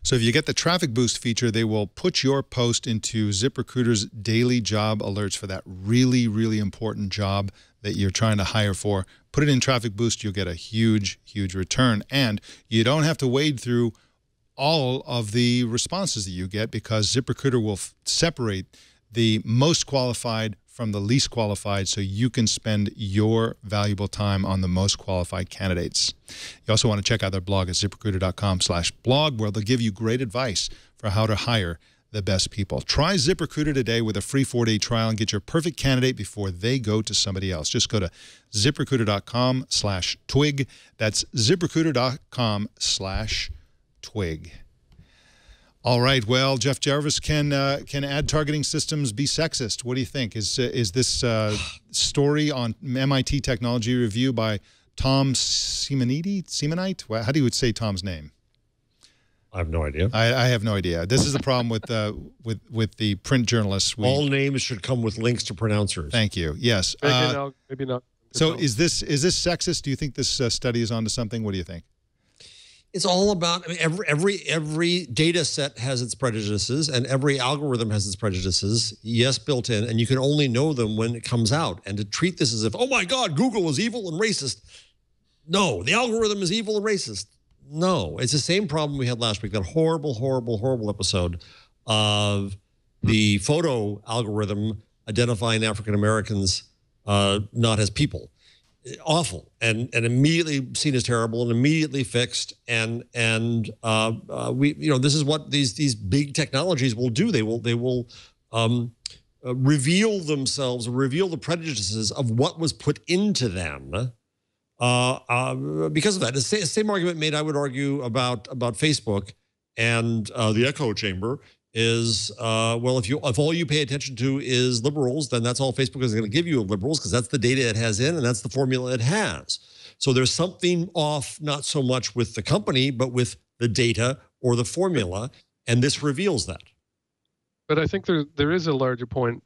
[SPEAKER 1] So if you get the Traffic Boost feature, they will put your post into ZipRecruiter's daily job alerts for that really, really important job that you're trying to hire for. Put it in Traffic Boost, you'll get a huge, huge return. And you don't have to wade through all of the responses that you get, because ZipRecruiter will separate the most qualified from the least qualified, so you can spend your valuable time on the most qualified candidates. You also want to check out their blog at ZipRecruiter.com/blog, where they'll give you great advice for how to hire the best people. Try ZipRecruiter today with a free 4-day trial and get your perfect candidate before they go to somebody else. Just go to ZipRecruiter.com/twig. That's ZipRecruiter.com/twig. All right. Well, Jeff Jarvis, can ad targeting systems be sexist? What do you think? Is this story on MIT Technology Review by Tom Semonite? Well, how do you say Tom's name?
[SPEAKER 5] I have no idea.
[SPEAKER 1] I have no idea. This is the problem with the print journalists.
[SPEAKER 5] All names should come with links to pronouncers.
[SPEAKER 1] Thank you. Yes.
[SPEAKER 7] Maybe not.
[SPEAKER 1] So is this sexist? Do you think this study is onto something? What do you think?
[SPEAKER 5] It's all about, I mean, every data set has its prejudices, and every algorithm has its prejudices, yes, built in, and you can only know them when it comes out. And to treat this as if, oh my God, Google is evil and racist. No, the algorithm is evil and racist. No, it's the same problem we had last week, that horrible, horrible, horrible episode of the photo algorithm identifying African Americans not as people. Awful, and immediately seen as terrible, and immediately fixed. And we, this is what these big technologies will do. They will reveal themselves, reveal the prejudices of what was put into them because of that. The same argument made, I would argue, about Facebook and the echo chamber. Is well, if all you pay attention to is liberals, then that's all Facebook is going to give you of liberals, because that's the data it has in and that's the formula it has. So there's something off, not so much with the company, but with the data or the formula, and this reveals that.
[SPEAKER 7] But I think there is a larger point,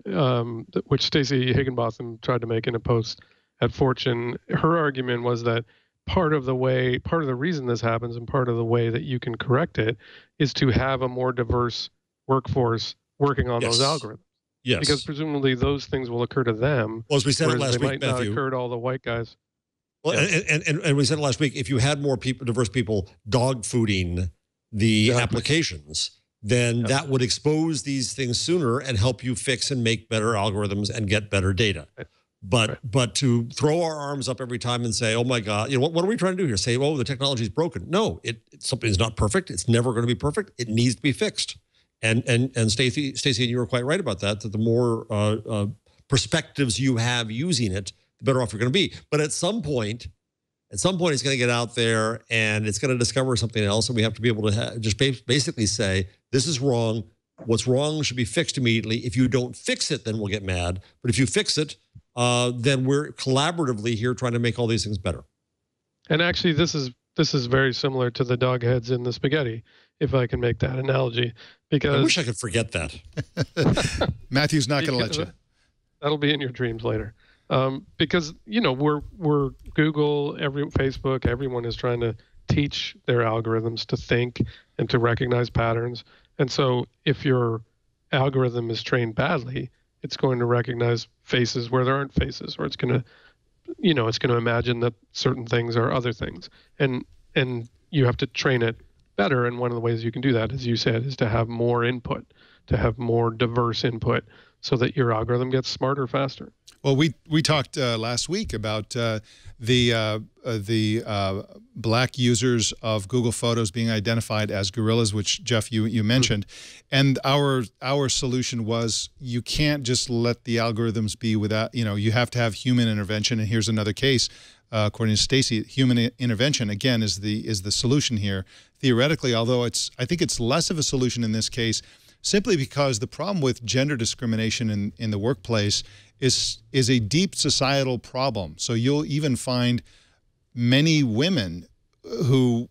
[SPEAKER 7] which Stacey Higginbotham tried to make in a post at Fortune. Her argument was that part of the reason this happens, and part of the way that you can correct it, is to have a more diverse workforce working on those algorithms.
[SPEAKER 5] Yes.
[SPEAKER 7] Because presumably those things will occur to them.
[SPEAKER 5] Well, as we said it last
[SPEAKER 7] they
[SPEAKER 5] week,
[SPEAKER 7] might not
[SPEAKER 5] Mathew,
[SPEAKER 7] occur to all the white guys.
[SPEAKER 5] Well, and we said it last week, if you had more diverse people dog fooding the applications, then that would expose these things sooner and help you fix and make better algorithms and get better data. Right. But to throw our arms up every time and say, oh my God, what are we trying to do here? Say, oh, the technology is broken. No, something's not perfect. It's never going to be perfect. It needs to be fixed. And Stacey, and you were quite right about that the more perspectives you have using it, the better off you're going to be. But at some point it's going to get out there and it's going to discover something else, and we have to be able to just basically say, this is wrong. What's wrong should be fixed immediately. If you don't fix it, then we'll get mad. But if you fix it, then we're collaboratively here trying to make all these things better. And
[SPEAKER 7] actually, this is very similar to the dog heads in the spaghetti, if I can make that analogy. Because
[SPEAKER 5] I wish I could forget that.
[SPEAKER 1] Matthew's not going to let you.
[SPEAKER 7] That'll be in your dreams later. Because we're Google, Facebook, everyone is trying to teach their algorithms to think and to recognize patterns. And so if your algorithm is trained badly, it's going to recognize faces where there aren't faces, or it's going to, it's going to imagine that certain things are other things. And you have to train it better. And one of the ways you can do that, as you said, is to have more input, to have more diverse input, so that your algorithm gets smarter faster.
[SPEAKER 1] Well, we talked last week about the black users of Google Photos being identified as gorillas, which, Jeff, you mentioned. And our solution was, you can't just let the algorithms be without, you have to have human intervention. And here's another case. According to Stacey, human intervention, again, is the solution here. Theoretically, although I think it's less of a solution in this case, simply because the problem with gender discrimination in the workplace is a deep societal problem. So you'll even find many women who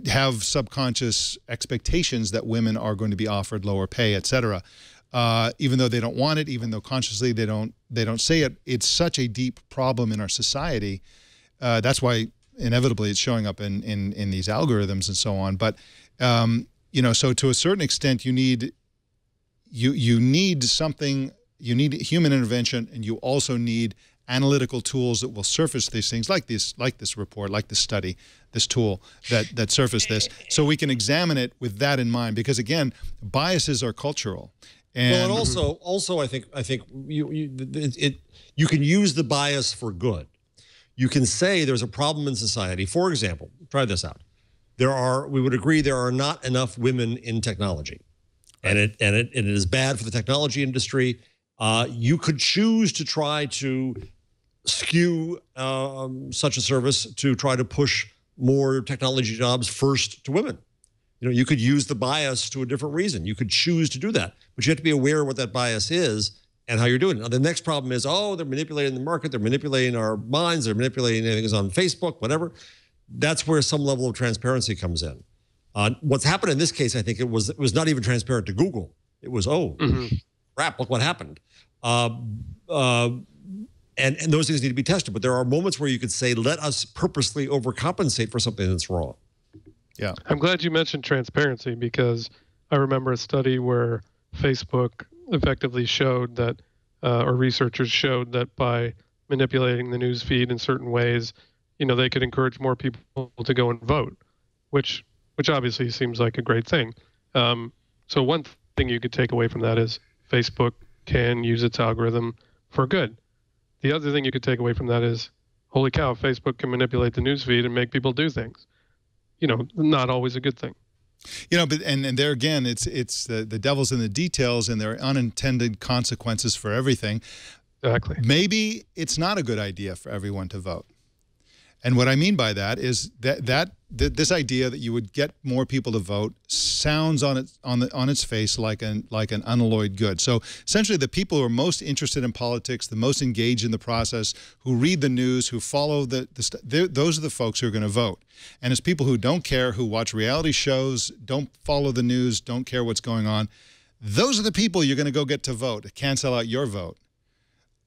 [SPEAKER 1] have subconscious expectations that women are going to be offered lower pay, et cetera. Even though they don't want it, even though consciously they don't say it. It's such a deep problem in our society. That's why inevitably it's showing up in these algorithms and so on. But you know, so to a certain extent, you need something. You need human intervention, and you also need analytical tools that will surface these things, like this report, like this study, this tool that surface this, so we can examine it with that in mind. Because again, biases are cultural. And
[SPEAKER 5] well, and also, I think you can use the bias for good. You can say there's a problem in society. For example, try this out. We would agree there are not enough women in technology, and it is bad for the technology industry. You could choose to try to skew such a service to try to push more technology jobs first to women. You know, you could use the bias to a different reason. You could choose to do that, but you have to be aware of what that bias is and how you're doing it. Now, the next problem is, oh, they're manipulating the market, they're manipulating our minds, they're manipulating anything that's on Facebook, whatever. That's where some level of transparency comes in. What's happened in this case, I think it was not even transparent to Google. It was, crap, look what happened. And those things need to be tested. But there are moments where you could say, let us purposely overcompensate for something that's wrong.
[SPEAKER 7] Yeah. I'm glad you mentioned transparency, because I remember a study where Facebook effectively showed that, or researchers showed that by manipulating the news feed in certain ways, you know, they could encourage more people to go and vote, which obviously seems like a great thing. So one thing you could take away from that is Facebook can use its algorithm for good. The other thing you could take away from that is, holy cow, Facebook can manipulate the news feed and make people do things. You know, not always a good thing.
[SPEAKER 1] You know, but and there again, it's the devil's in the details, and there are unintended consequences for everything.
[SPEAKER 7] Exactly.
[SPEAKER 1] Maybe it's not a good idea for everyone to vote. And what I mean by that is that this idea that you would get more people to vote sounds on its face like an unalloyed good. So essentially, the people who are most interested in politics, the most engaged in the process, who read the news, who follow those are the folks who are going to vote. And it's people who don't care, who watch reality shows, don't follow the news, don't care what's going on. Those are the people you're going to go get to vote, to cancel out your vote.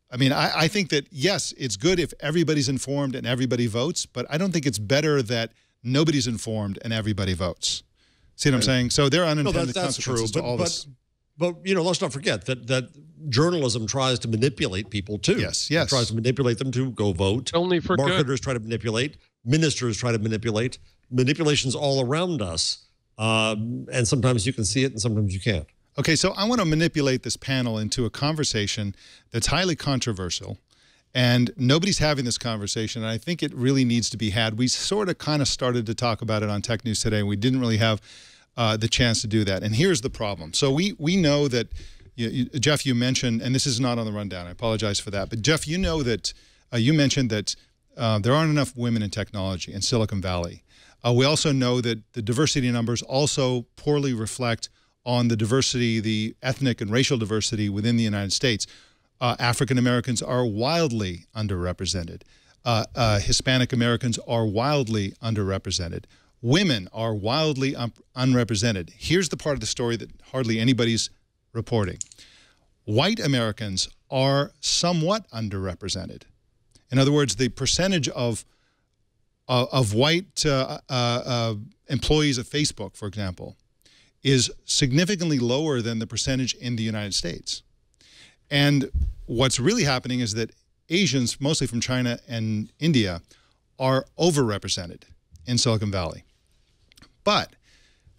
[SPEAKER 1] I mean, I think that, yes, it's good if everybody's informed and everybody votes, but I don't think it's better that nobody's informed and everybody votes. See what I'm saying? So there are unintended consequences to all this.
[SPEAKER 5] But, you know, let's not forget that journalism tries to manipulate people, too.
[SPEAKER 1] Yes.
[SPEAKER 5] It tries to manipulate them to go vote.
[SPEAKER 7] Only for
[SPEAKER 5] Marketers
[SPEAKER 7] good.
[SPEAKER 5] try to manipulate. Ministers try to manipulate. Manipulation's all around us. And sometimes you can see it and sometimes you can't.
[SPEAKER 1] Okay, so I want to manipulate this panel into a conversation that's highly controversial, and nobody's having this conversation, and I think it really needs to be had. We sort of kind of started to talk about it on Tech News Today, and we didn't really have the chance to do that. And here's the problem. So we know that, Jeff, you mentioned, and this is not on the rundown, I apologize for that, but Jeff, you know that you mentioned that there aren't enough women in technology in Silicon Valley. We also know that the diversity numbers also poorly reflect on the diversity, the ethnic and racial diversity within the United States. African Americans are wildly underrepresented. Hispanic Americans are wildly underrepresented. Women are wildly unrepresented. Here's the part of the story that hardly anybody's reporting. White Americans are somewhat underrepresented. In other words, the percentage of white employees of Facebook, for example, is significantly lower than the percentage in the United States. And what's really happening is that Asians, mostly from China and India, are overrepresented in Silicon Valley. But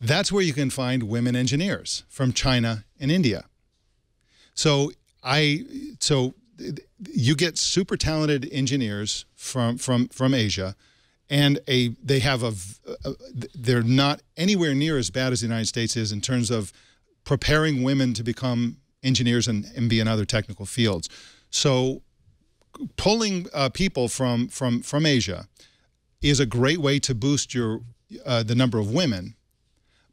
[SPEAKER 1] that's where you can find women engineers from China and India. So you get super talented engineers from Asia, and they're not anywhere near as bad as the United States is in terms of preparing women to become engineers and be in other technical fields. So pulling people from Asia is a great way to boost the number of women,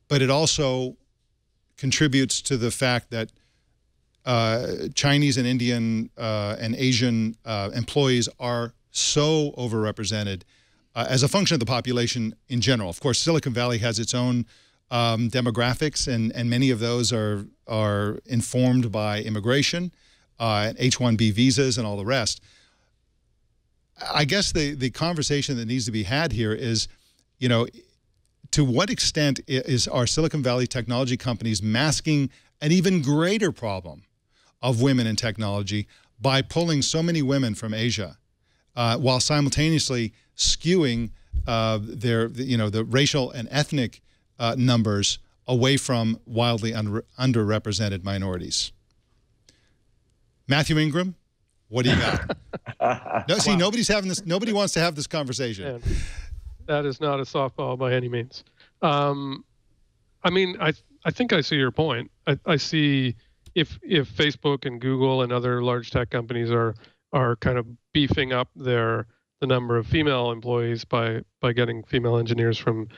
[SPEAKER 1] but it also contributes to the fact that Chinese and Indian and Asian employees are so overrepresented as a function of the population in general. Of course, Silicon Valley has its own demographics, and many of those are informed by immigration, H-1B visas, and all the rest. I guess the conversation that needs to be had here is, you know, to what extent are Silicon Valley technology companies masking an even greater problem of women in technology by pulling so many women from Asia, while simultaneously skewing the racial and ethnic numbers away from wildly underrepresented minorities. Mathew Ingram, what do you got? No, see, nobody's having this. Nobody wants to have this conversation.
[SPEAKER 7] Man, that is not a softball by any means. I mean, I think I see your point. I see if Facebook and Google and other large tech companies are kind of beefing up the number of female employees by getting female engineers from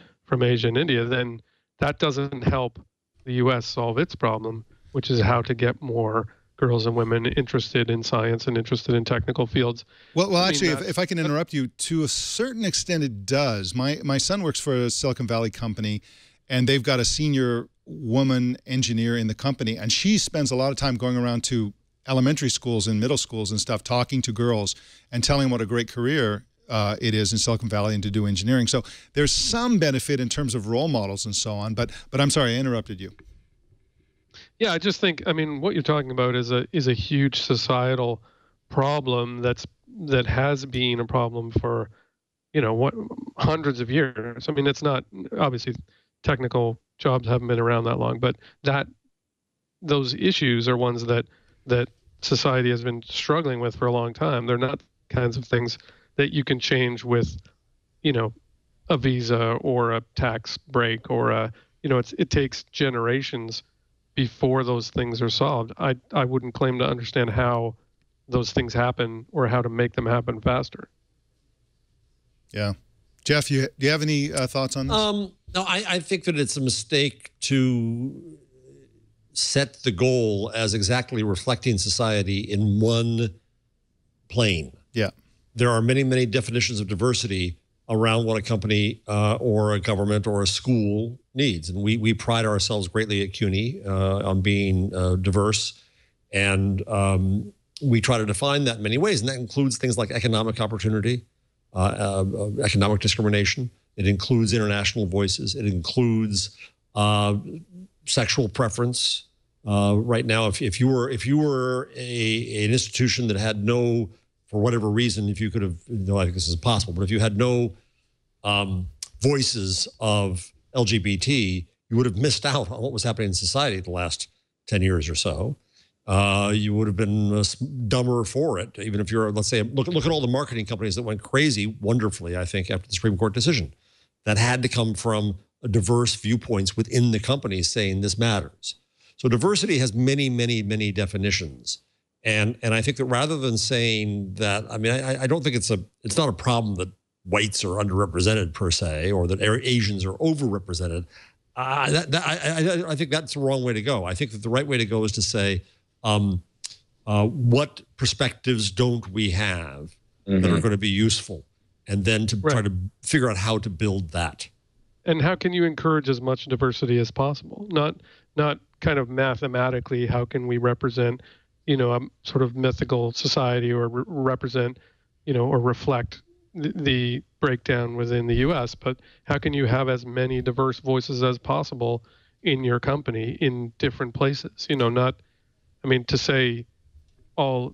[SPEAKER 7] Asia and India, then that doesn't help the U.S. solve its problem, which is how to get more girls and women interested in science and interested in technical fields.
[SPEAKER 1] Well, actually, if I can interrupt you, to a certain extent it does. My son works for a Silicon Valley company, and they've got a senior woman engineer in the company, and she spends a lot of time going around to elementary schools and middle schools and stuff, talking to girls and telling them what a great career it is in Silicon Valley and to do engineering. So there's some benefit in terms of role models and so on, but I'm sorry, I interrupted you.
[SPEAKER 7] Yeah, I just think, I mean, what you're talking about is a huge societal problem that has been a problem for, you know, hundreds of years. I mean, it's not, obviously technical jobs haven't been around that long, but those issues are ones that society has been struggling with for a long time. They're not kinds of things that you can change with, you know, a visa or a tax break or it takes generations before those things are solved. I wouldn't claim to understand how those things happen or how to make them happen faster.
[SPEAKER 1] Yeah. Jeff, do you have any thoughts on this?
[SPEAKER 5] No, I think that it's a mistake to set the goal as exactly reflecting society in one plane.
[SPEAKER 1] Yeah.
[SPEAKER 5] There are many, many definitions of diversity around what a company or a government or a school needs. And we pride ourselves greatly at CUNY on being diverse. And we try to define that in many ways. And that includes things like economic opportunity, economic discrimination. It includes international voices. It includes sexual preference. Right now, if you were an institution that had no, for whatever reason, if you could have, I think this is possible, but if you had no voices of LGBT, you would have missed out on what was happening in society the last 10 years or so. You would have been dumber for it, even if you're, let's say, look at all the marketing companies that went crazy wonderfully, I think, after the Supreme Court decision. That had to come from diverse viewpoints within the company saying this matters. So diversity has many, many, many definitions. And I think that rather than saying that, I mean, I don't think it's not a problem that whites are underrepresented per se, or that Asians are overrepresented. I think that's the wrong way to go. I think that the right way to go is to say, what perspectives don't we have that are going to be useful? And then to try to figure out how to build that.
[SPEAKER 7] And how can you encourage as much diversity as possible? Not kind of mathematically, how can we represent, you know, a sort of mythical society or represent, you know, or reflect the breakdown within the U.S., but how can you have as many diverse voices as possible in your company in different places? You know, I mean, to say all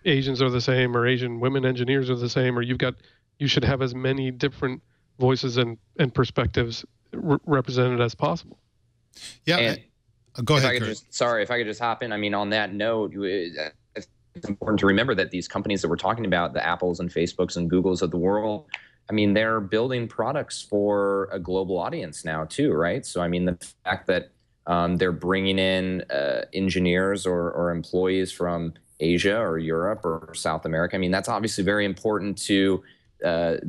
[SPEAKER 7] Asians are the same or Asian women engineers are the same, or you should have as many different voices and perspectives represented as possible.
[SPEAKER 1] Yeah.
[SPEAKER 8] And
[SPEAKER 1] go ahead.
[SPEAKER 8] If I could just hop in. I mean, on that note, it's important to remember that these companies that we're talking about, the Apples and Facebooks and Googles of the world, I mean, they're building products for a global audience now too, right? So, I mean, the fact that they're bringing in engineers or employees from Asia or Europe or South America, I mean, that's obviously very important to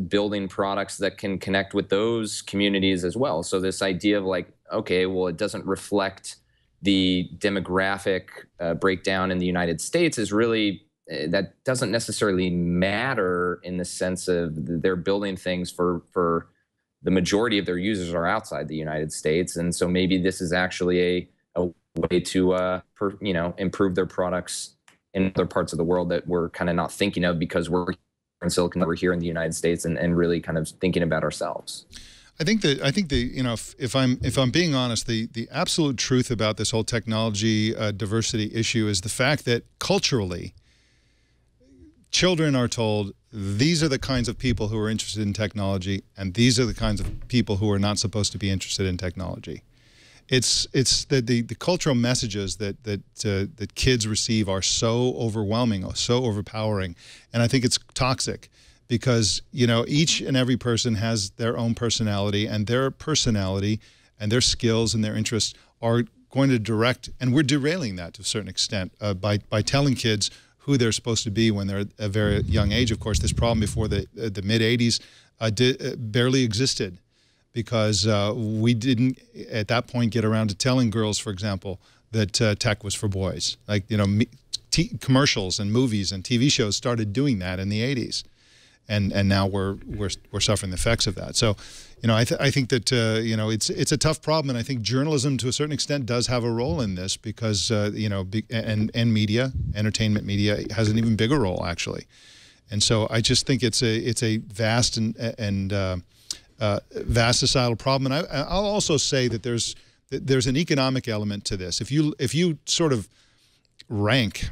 [SPEAKER 8] building products that can connect with those communities as well. So this idea of like, okay, well, it doesn't reflect the demographic breakdown in the United States is really, that doesn't necessarily matter in the sense of they're building things for the majority of their users are outside the United States. And so maybe this is actually a way to, improve their products in other parts of the world that we're kind of not thinking of because we're in Silicon, we're here in the United States and really kind of thinking about ourselves.
[SPEAKER 1] I think if I'm being honest, the absolute truth about this whole technology diversity issue is the fact that culturally, children are told these are the kinds of people who are interested in technology, and these are the kinds of people who are not supposed to be interested in technology. It's the cultural messages that kids receive are so overwhelming, so overpowering, and I think it's toxic. Because, each and every person has their own personality, and their personality and their skills and their interests are going to direct, and we're derailing that to a certain extent by telling kids who they're supposed to be when they're at a very young age. Of course, this problem before the mid-'80s barely existed because we didn't, at that point, get around to telling girls, for example, that tech was for boys. Like, commercials and movies and TV shows started doing that in the 80s. And now we're suffering the effects of that. So, I think that it's a tough problem, and I think journalism to a certain extent does have a role in this because and media, entertainment media, has an even bigger role actually. And so I just think it's a vast and vast societal problem. And I'll also say that there's an economic element to this. If you sort of rank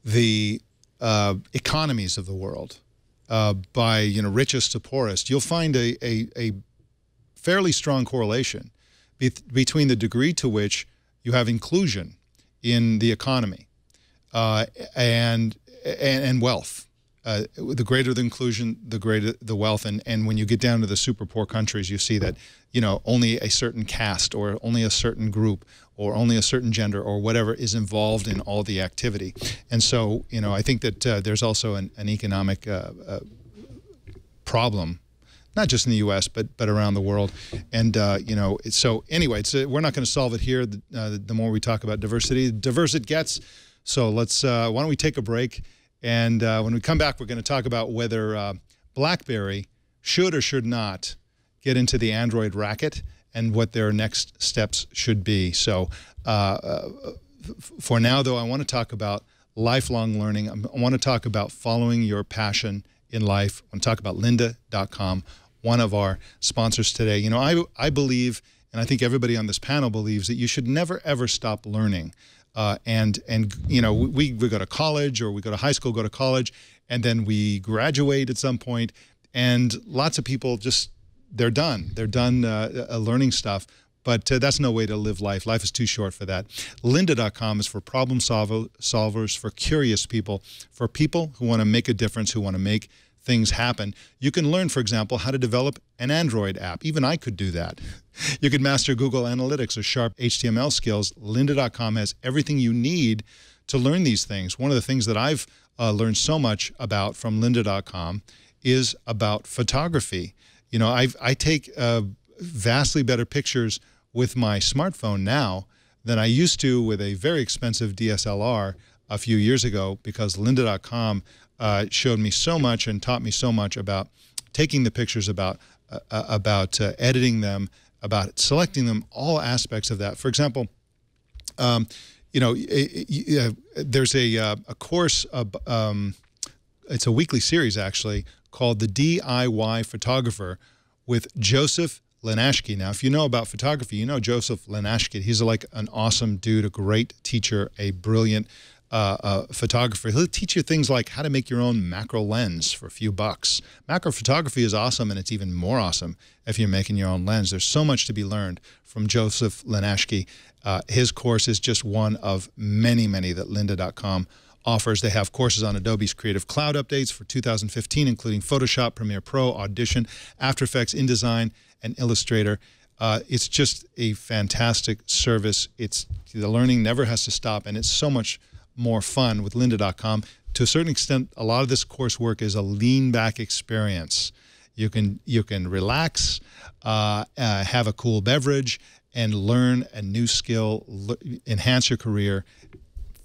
[SPEAKER 1] the economies of the world by richest to poorest, you'll find a fairly strong correlation between the degree to which you have inclusion in the economy and wealth. The greater the inclusion, the greater the wealth, and when you get down to the super poor countries, you see that only a certain caste or only a certain group or only a certain gender or whatever is involved in all the activity. And so, I think that there's also an economic problem, not just in the U.S., but around the world. And, so anyway, we're not going to solve it here. The more we talk about diversity, the diverse it gets. So let's, why don't we take a break? And when we come back, we're going to talk about whether BlackBerry should or should not get into the Android racket and what their next steps should be. So for now, though, I want to talk about lifelong learning. I want to talk about following your passion in life. I want to talk about lynda.com, one of our sponsors today. I believe, and I think everybody on this panel believes, that you should never, ever stop learning. We go to college, or we go to high school, go to college, and then we graduate at some point, and lots of people just, they're done. They're done learning stuff, but that's no way to live life. Life is too short for that. Lynda.com is for problem solvers, for curious people, for people who want to make a difference, who want to make things happen. You can learn, for example, how to develop an Android app. Even I could do that. You could master Google Analytics or sharp HTML skills. Lynda.com has everything you need to learn these things. One of the things that I've learned so much about from Lynda.com is about photography. I take vastly better pictures with my smartphone now than I used to with a very expensive DSLR a few years ago, because Lynda.com showed me so much and taught me so much about taking the pictures, about editing them, about selecting them, all aspects of that. For example, there's a course, it's a weekly series actually, called The DIY Photographer with Joseph Lenashke. Now, if you know about photography, you know Joseph Lenashke. He's like an awesome dude, a great teacher, a brilliant photographer. He'll teach you things like how to make your own macro lens for a few bucks. Macro photography is awesome, and it's even more awesome if you're making your own lens. There's so much to be learned from Joseph Lenashke. His course is just one of many, many that Lynda.com offers. They have courses on Adobe's Creative Cloud updates for 2015, including Photoshop, Premiere Pro, Audition, After Effects, InDesign, and Illustrator. It's just a fantastic service. The learning never has to stop, and it's so much more fun with Lynda.com. To a certain extent, a lot of this coursework is a lean-back experience. You can relax, have a cool beverage, and learn a new skill, enhance your career,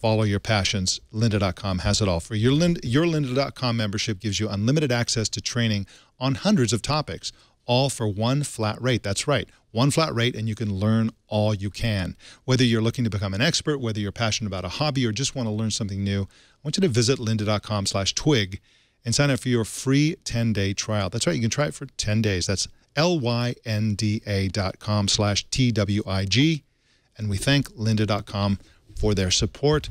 [SPEAKER 1] follow your passions. Lynda.com has it all. For your Lynda.com membership gives you unlimited access to training on hundreds of topics, all for one flat rate. That's right, one flat rate, and you can learn all you can. Whether you're looking to become an expert, whether you're passionate about a hobby, or just want to learn something new, I want you to visit lynda.com/twig and sign up for your free 10-day trial. That's right, you can try it for 10 days. That's lynda.com/TWIG. And we thank lynda.com for their support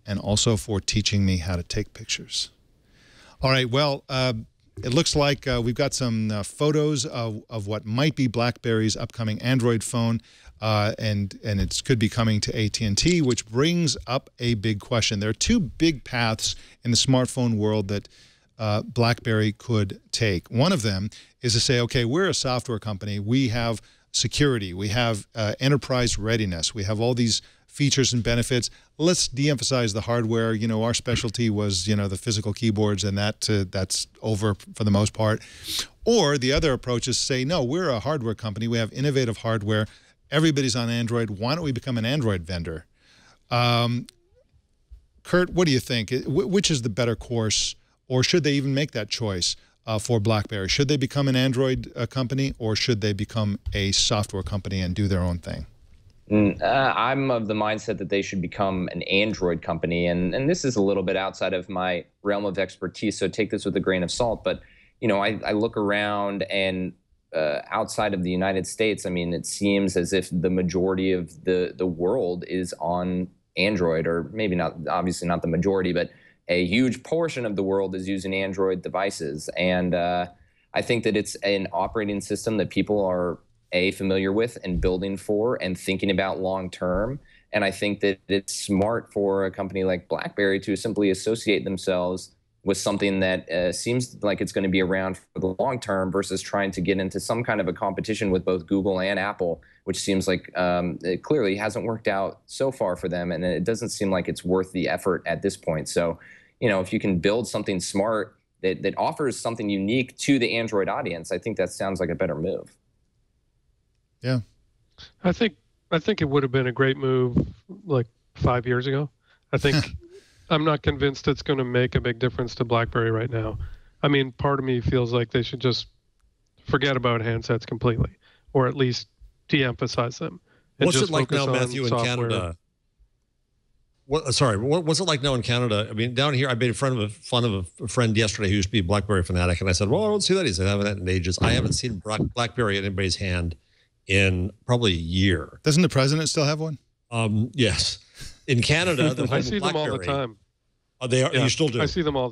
[SPEAKER 1] and also for teaching me how to take pictures. All right, well, it looks like we've got some photos of what might be BlackBerry's upcoming Android phone, and it could be coming to AT&T, which brings up a big question. There are two big paths in the smartphone world that BlackBerry could take. One of them is to say, okay, we're a software company. We have security. We have enterprise readiness. We have all these features and benefits. Let's de-emphasize the hardware. You know, our specialty was, you know, the physical keyboards, and that's over for the most part. Or the other approach is to say, no, we're a hardware company. We have innovative hardware. Everybody's on Android. Why don't we become an Android vendor? Kurt, what do you think? Which is the better course, or should they even make that choice for BlackBerry? Should they become an Android company, or should they become a software company and do their own thing?
[SPEAKER 8] I'm of the mindset that they should become an Android company, and this is a little bit outside of my realm of expertise, so take this with a grain of salt. But you know, I look around, and outside of the United States, I mean, it seems as if the majority of the world is on Android, or maybe not, obviously not the majority, but a huge portion of the world is using Android devices. And I think that it's an operating system that people are familiar with and building for and thinking about long term. And I think that it's smart for a company like BlackBerry to simply associate themselves with something that seems like it's going to be around for the long term, versus trying to get into some kind of a competition with both Google and Apple, which seems like it clearly hasn't worked out so far for them. And it doesn't seem like it's worth the effort at this point. So, you know, if you can build something smart that offers something unique to the Android audience, I think that sounds like a better move.
[SPEAKER 1] Yeah,
[SPEAKER 7] I think it would have been a great move like 5 years ago. I think I'm not convinced it's going to make a big difference to BlackBerry right now. I mean, part of me feels like they should just forget about handsets completely, or at least de-emphasize them.
[SPEAKER 5] What's it like now, Mathew, in Canada? What's it like now in Canada? I mean, down here, I made fun of a friend yesterday who used to be a BlackBerry fanatic, and I said, "Well, I don't see that." He said, "I haven't had it in ages. I haven't seen BlackBerry in anybody's hand in probably a year."
[SPEAKER 1] Doesn't the president still have one?
[SPEAKER 5] Yes. In Canada,
[SPEAKER 7] I see them all the time.
[SPEAKER 5] They are. Yeah, you still do.
[SPEAKER 7] I see them all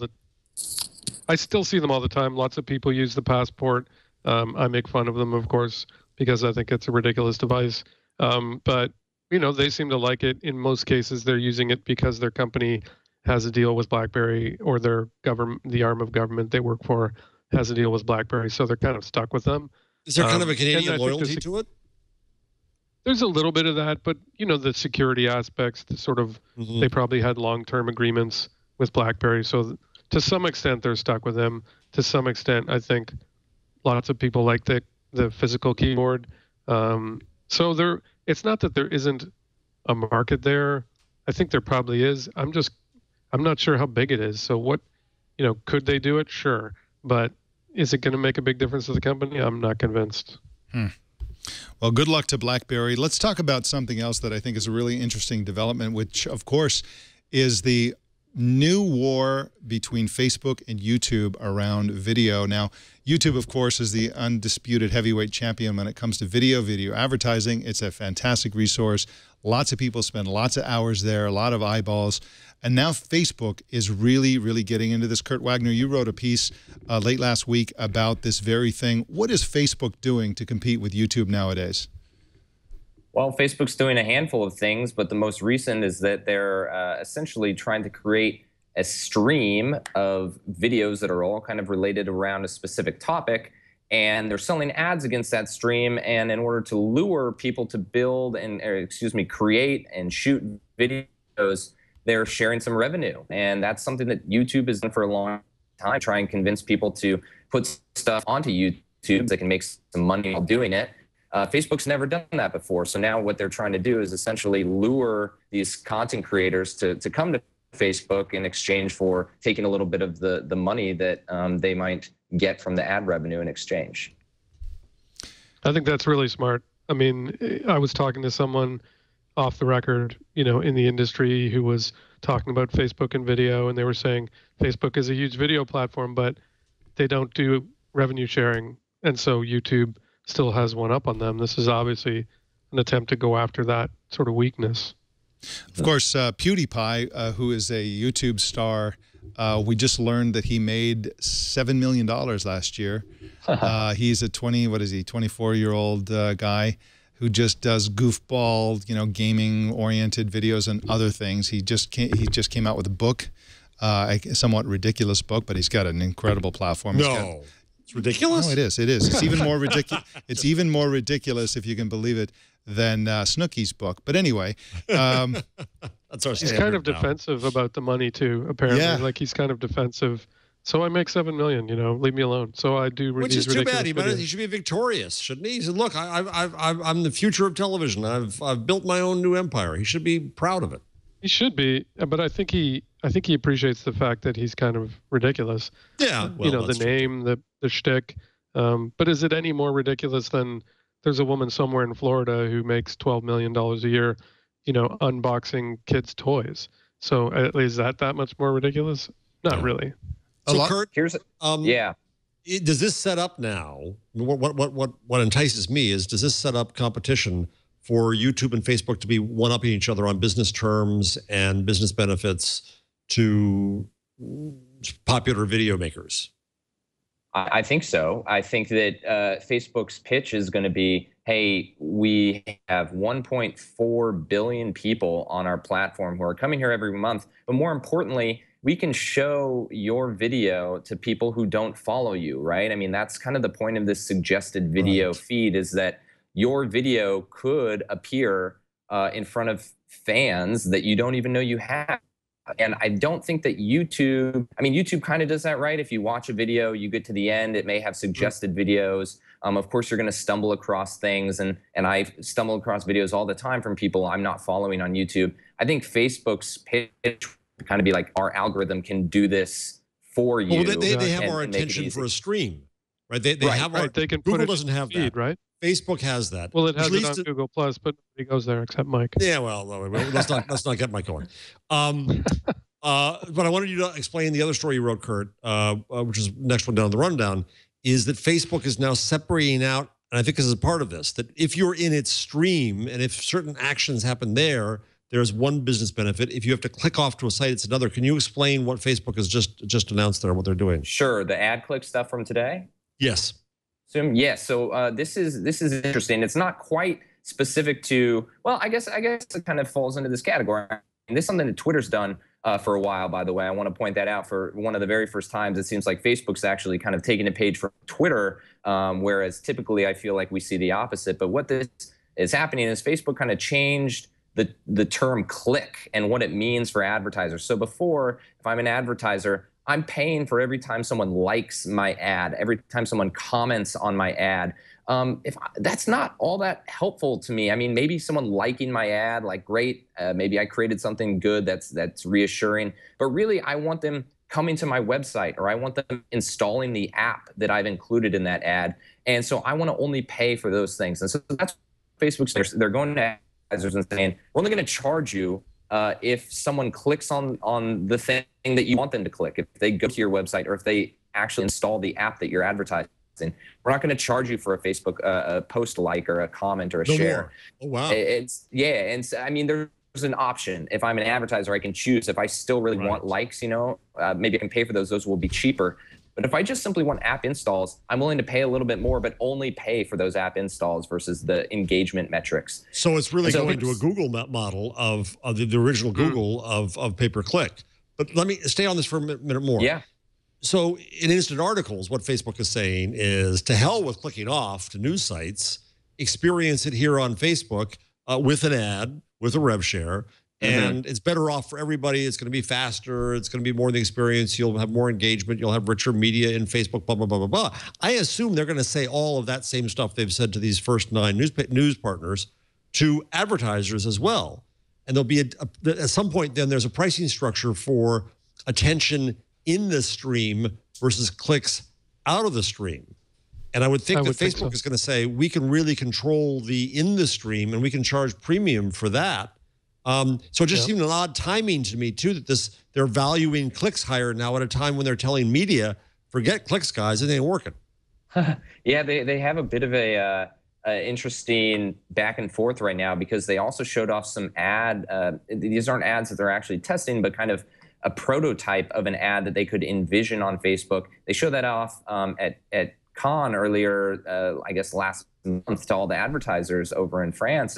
[SPEAKER 7] I still see them all the time. Lots of people use the Passport. I make fun of them, of course, because I think it's a ridiculous device. But you know, they seem to like it. In most cases, they're using it because their company has a deal with BlackBerry, or their government, the arm of government they work for, has a deal with BlackBerry, so they're kind of stuck with them.
[SPEAKER 5] Is there kind of a Canadian loyalty to it?
[SPEAKER 7] There's a little bit of that, but you know, the security aspects, the sort of, they probably had long-term agreements with BlackBerry, so to some extent they're stuck with them. To some extent, I think lots of people like the physical keyboard. So it's not that there isn't a market there. I think there probably is. I'm not sure how big it is. So what, you know, could they do it? Sure, but is it going to make a big difference to the company? I'm not convinced.
[SPEAKER 1] Well, good luck to BlackBerry. Let's talk about something else that I think is a really interesting development, which, of course, is the new war between Facebook and YouTube around video. Now, YouTube, of course, is the undisputed heavyweight champion when it comes to video advertising. It's a fantastic resource. Lots of people spend lots of hours there, a lot of eyeballs. And now Facebook is really, really getting into this. Kurt Wagner, you wrote a piece late last week about this very thing. What is Facebook doing to compete with YouTube nowadays?
[SPEAKER 8] Well, Facebook's doing a handful of things, but the most recent is that they're essentially trying to create a stream of videos that are all kind of related around a specific topic, and they're selling ads against that stream. And in order to lure people to build and, create and shoot videos, they're sharing some revenue. And that's something that YouTube has done for a long time, trying to convince people to put stuff onto YouTube. They can make some money while doing it. Facebook's never done that before. So now what they're trying to do is essentially lure these content creators to come to Facebook in exchange for taking a little bit of the money that they might get from the ad revenue in exchange.
[SPEAKER 7] I think that's really smart. I mean, I was talking to someone off the record, in the industry who was talking about Facebook and video, and they were saying Facebook is a huge video platform, but they don't do revenue sharing. And so YouTube still has one up on them. This is obviously an attempt to go after that sort of weakness.
[SPEAKER 1] Of course, PewDiePie, who is a YouTube star, we just learned that he made $7 million last year. He's a 24-year-old guy who just does goofball, gaming-oriented videos and other things. He just came out with a book, a somewhat ridiculous book, but he's got an incredible platform.
[SPEAKER 5] It's ridiculous.
[SPEAKER 1] No, it is. It is. It's even more ridiculous. It's even more ridiculous, if you can believe it, than Snooki's book. But anyway,
[SPEAKER 5] that's our
[SPEAKER 7] he's kind of defensive about the money too. Apparently, like he's kind of defensive. So I make $7 million. Leave me alone. So I do.
[SPEAKER 5] Which is too bad. He should be victorious, shouldn't he? He said, "Look, I'm the future of television. I've built my own new empire." He should be proud of it.
[SPEAKER 7] He should be, but I think he appreciates the fact that he's kind of ridiculous.
[SPEAKER 5] Yeah, well,
[SPEAKER 7] the name, the shtick. But is it any more ridiculous than there's a woman somewhere in Florida who makes $12 million a year, unboxing kids' toys? So is that much more ridiculous? Not really.
[SPEAKER 5] So Kurt,
[SPEAKER 8] here's
[SPEAKER 5] does this set up now? What entices me is, does this set up competition for YouTube and Facebook to be one-upping each other on business terms and business benefits to popular video makers?
[SPEAKER 8] I think so. I think that Facebook's pitch is going to be, hey, we have 1.4 billion people on our platform who are coming here every month. But more importantly, we can show your video to people who don't follow you, right? I mean, that's kind of the point of this suggested video feed, is that your video could appear in front of fans that you don't even know you have. And I don't think that YouTube kind of does that, right? If you watch a video, you get to the end, it may have suggested videos. Of course, you're going to stumble across things. And I stumble across videos all the time from people I'm not following on YouTube. I think Facebook's pitch would kind of be like, our algorithm can do this for you.
[SPEAKER 5] Well, they have our attention for a stream, right? They have our,
[SPEAKER 7] they can
[SPEAKER 5] Google
[SPEAKER 7] put it
[SPEAKER 5] doesn't have
[SPEAKER 7] feed,
[SPEAKER 5] that.
[SPEAKER 7] Right?
[SPEAKER 5] Facebook has that.
[SPEAKER 7] Well, it has it on Google Plus, but nobody goes there except Mike.
[SPEAKER 5] Yeah, well, let's not get Mike going. But I wanted you to explain the other story you wrote, Kurt, which is next one down the rundown, is that Facebook is now separating out, and I think this is a part of this, that if you're in its stream and if certain actions happen there, there's one business benefit. If you have to click off to a site, it's another. Can you explain what Facebook has just announced there, what they're doing?
[SPEAKER 8] Sure. The ad click stuff from today?
[SPEAKER 5] Yes.
[SPEAKER 8] Yeah, so this is interesting. It's not quite specific to, well, I guess it kind of falls into this category. And this is something that Twitter's done for a while, by the way. I want to point that out. For one of the very first times, it seems like Facebook's actually kind of taking a page from Twitter, whereas typically I feel like we see the opposite. But what this is happening is Facebook kind of changed the term click and what it means for advertisers. So before, if I'm an advertiser, I'm paying for every time someone likes my ad, every time someone comments on my ad. That's not all that helpful to me. I mean, maybe someone liking my ad, like, great. Maybe I created something good that's reassuring. But really, I want them coming to my website, or I want them installing the app that I've included in that ad. And so I want to only pay for those things. And so that's what Facebook's. They're going to advertisers and saying, we're only going to charge you if someone clicks on the thing that you want them to click, if they go to your website, or if they actually install the app that you're advertising. We're not going to charge you for a Facebook a post like or a comment or a share.
[SPEAKER 5] Oh, wow.
[SPEAKER 8] And so, I mean, there's an option. If I'm an advertiser, I can choose. If I still really want likes, maybe I can pay for those. Those will be cheaper. But if I just simply want app installs, I'm willing to pay a little bit more, but only pay for those app installs versus the engagement metrics.
[SPEAKER 5] So it's really going to a Google model of the original Google of pay-per-click. But let me stay on this for a minute more.
[SPEAKER 8] Yeah.
[SPEAKER 5] So in instant articles, what Facebook is saying is, to hell with clicking off to news sites, experience it here on Facebook with an ad, with a rev share, And it's better off for everybody. It's going to be faster. It's going to be more of the experience. You'll have more engagement. You'll have richer media in Facebook, blah, blah, blah, blah, blah. I assume they're going to say all of that same stuff they've said to these first 9 news partners to advertisers as well. And there'll be, at some point then, there's a pricing structure for attention in the stream versus clicks out of the stream. And I would think that Facebook is going to say, we can really control the in the stream and we can charge premium for that. So it just seemed an odd timing to me too, that they're valuing clicks higher now at a time when they're telling media, forget clicks, guys, it ain't working.
[SPEAKER 8] Yeah, they have a bit of a interesting back and forth right now, because they also showed off some these aren't ads that they're actually testing, but kind of a prototype of an ad that they could envision on Facebook. They showed that off at Cannes earlier, I guess last month, to all the advertisers over in France.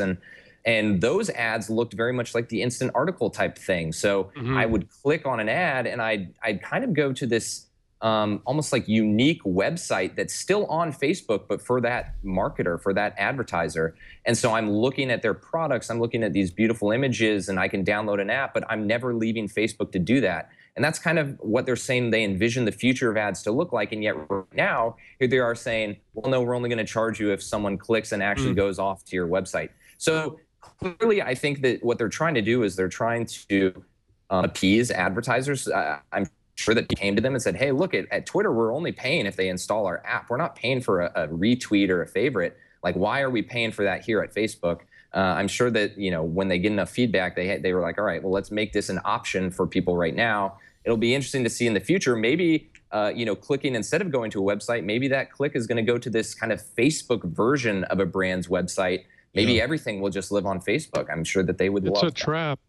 [SPEAKER 8] And those ads looked very much like the instant article type thing. So I would click on an ad and I'd kind of go to this almost like unique website that's still on Facebook, but for that marketer, for that advertiser. And so I'm looking at their products, I'm looking at these beautiful images, and I can download an app, but I'm never leaving Facebook to do that. And that's kind of what they're saying they envision the future of ads to look like. And yet right now, here they are saying, well, no, we're only going to charge you if someone clicks and actually goes off to your website. So clearly, I think that what they're trying to do is they're trying to appease advertisers. I'm sure that he came to them and said, hey, look, at Twitter, we're only paying if they install our app. We're not paying for a retweet or a favorite. Like, why are we paying for that here at Facebook? I'm sure that, you know, when they get enough feedback, they were like, all right, well, let's make this an option for people right now. It'll be interesting to see in the future, maybe, you know, clicking instead of going to a website, maybe that click is going to go to this kind of Facebook version of a brand's website. Maybe everything will just live on Facebook. I'm sure that they would love that.
[SPEAKER 7] It's a trap.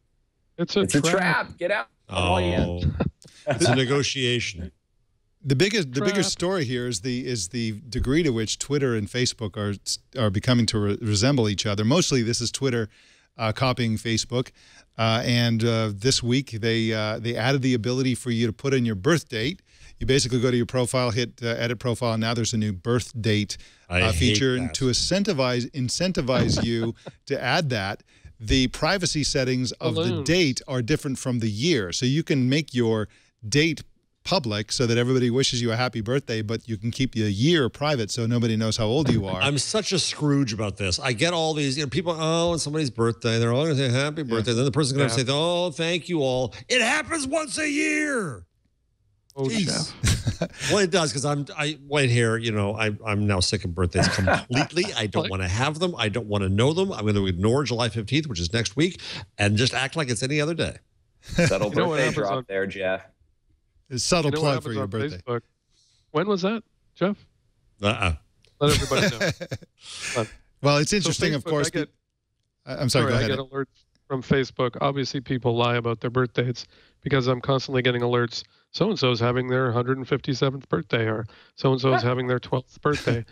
[SPEAKER 7] It's
[SPEAKER 8] a trap. Get out.
[SPEAKER 5] Oh, it's a negotiation.
[SPEAKER 1] The bigger story here is the degree to which Twitter and Facebook are becoming to resemble each other. Mostly, this is Twitter copying Facebook, and this week they added the ability for you to put in your birth date. You basically go to your profile, hit edit profile, and now there's a new birth date feature. And to incentivize you to add that, the privacy settings of the date are different from the year. So you can make your date public so that everybody wishes you a happy birthday, but you can keep the year private so nobody knows how old you are.
[SPEAKER 5] I'm such a Scrooge about this. I get all these, people, oh, it's somebody's birthday. They're all going to say happy birthday. Then the person's going to say, oh, thank you all. It happens once a year.
[SPEAKER 7] Oh,
[SPEAKER 5] Well, it does, because white hair, I'm now sick of birthdays completely. I don't want to have them. I don't want to know them. I'm going to ignore July 15th, which is next week, and just act like it's any other day.
[SPEAKER 8] Subtle birthday drop there, Jeff.
[SPEAKER 1] A subtle plug for your birthday.
[SPEAKER 7] Facebook. When was that, Jeff? Let everybody know.
[SPEAKER 1] Well, it's interesting,
[SPEAKER 7] Facebook,
[SPEAKER 1] of course. I'm sorry, go ahead.
[SPEAKER 7] I get alerts from Facebook. Obviously, people lie about their birthdays because I'm constantly getting alerts. So-and-so is having their 157th birthday, or so-and-so is having their 12th birthday.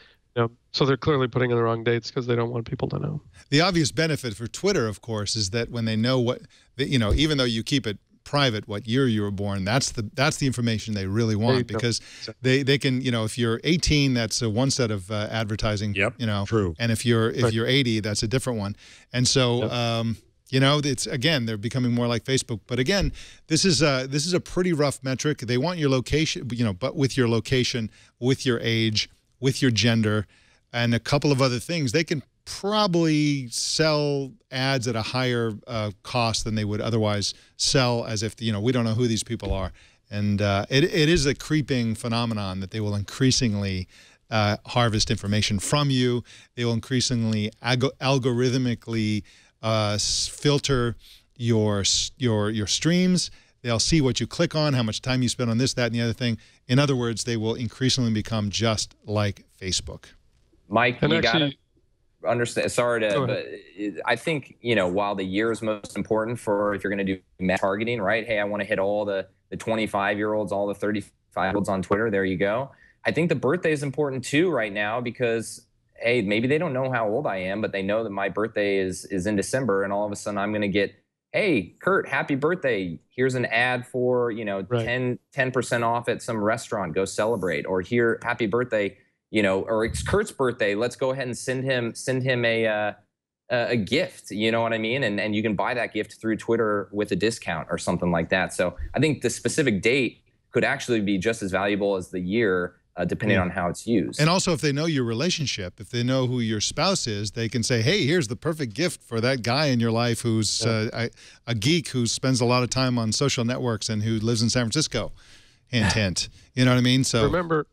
[SPEAKER 7] So they're clearly putting in the wrong dates because they don't want people to know.
[SPEAKER 1] The obvious benefit for Twitter, of course, is that when they know even though you keep it private what year you were born, that's the information they really want, because they can, if you're 18, that's one set of advertising. Yep.
[SPEAKER 5] True.
[SPEAKER 1] And if you're 80, that's a different one. And so it's, again, they're becoming more like Facebook. But again, this is a pretty rough metric. They want your location, but with your location, with your age, with your gender, and a couple of other things, they can probably sell ads at a higher cost than they would otherwise sell, as if, we don't know who these people are. And it is a creeping phenomenon that they will increasingly harvest information from you. They will increasingly algorithmically filter your streams. They'll see what you click on, how much time you spend on this, that, and the other thing. In other words, they will increasingly become just like Facebook.
[SPEAKER 8] Mike, you got to understand. Sorry but I think, while the year is most important for if you're going to do mass targeting, right? Hey, I want to hit all the 25-year-olds, all the 35-year-olds on Twitter. There you go. I think the birthday is important too right now, because hey, maybe they don't know how old I am, but they know that my birthday is in December, and all of a sudden I'm going to get, hey, Kurt, happy birthday. Here's an ad for, 10% off at some restaurant. Go celebrate. Or here, happy birthday, or it's Kurt's birthday. Let's go ahead and send him a a gift, you know what I mean? And you can buy that gift through Twitter with a discount or something like that. So I think the specific date could actually be just as valuable as the year, depending on how it's used.
[SPEAKER 1] And also, if they know your relationship, if they know who your spouse is, they can say, hey, here's the perfect gift for that guy in your life who's a geek who spends a lot of time on social networks and who lives in San Francisco. Hint, hint. You know what I mean? So
[SPEAKER 7] remember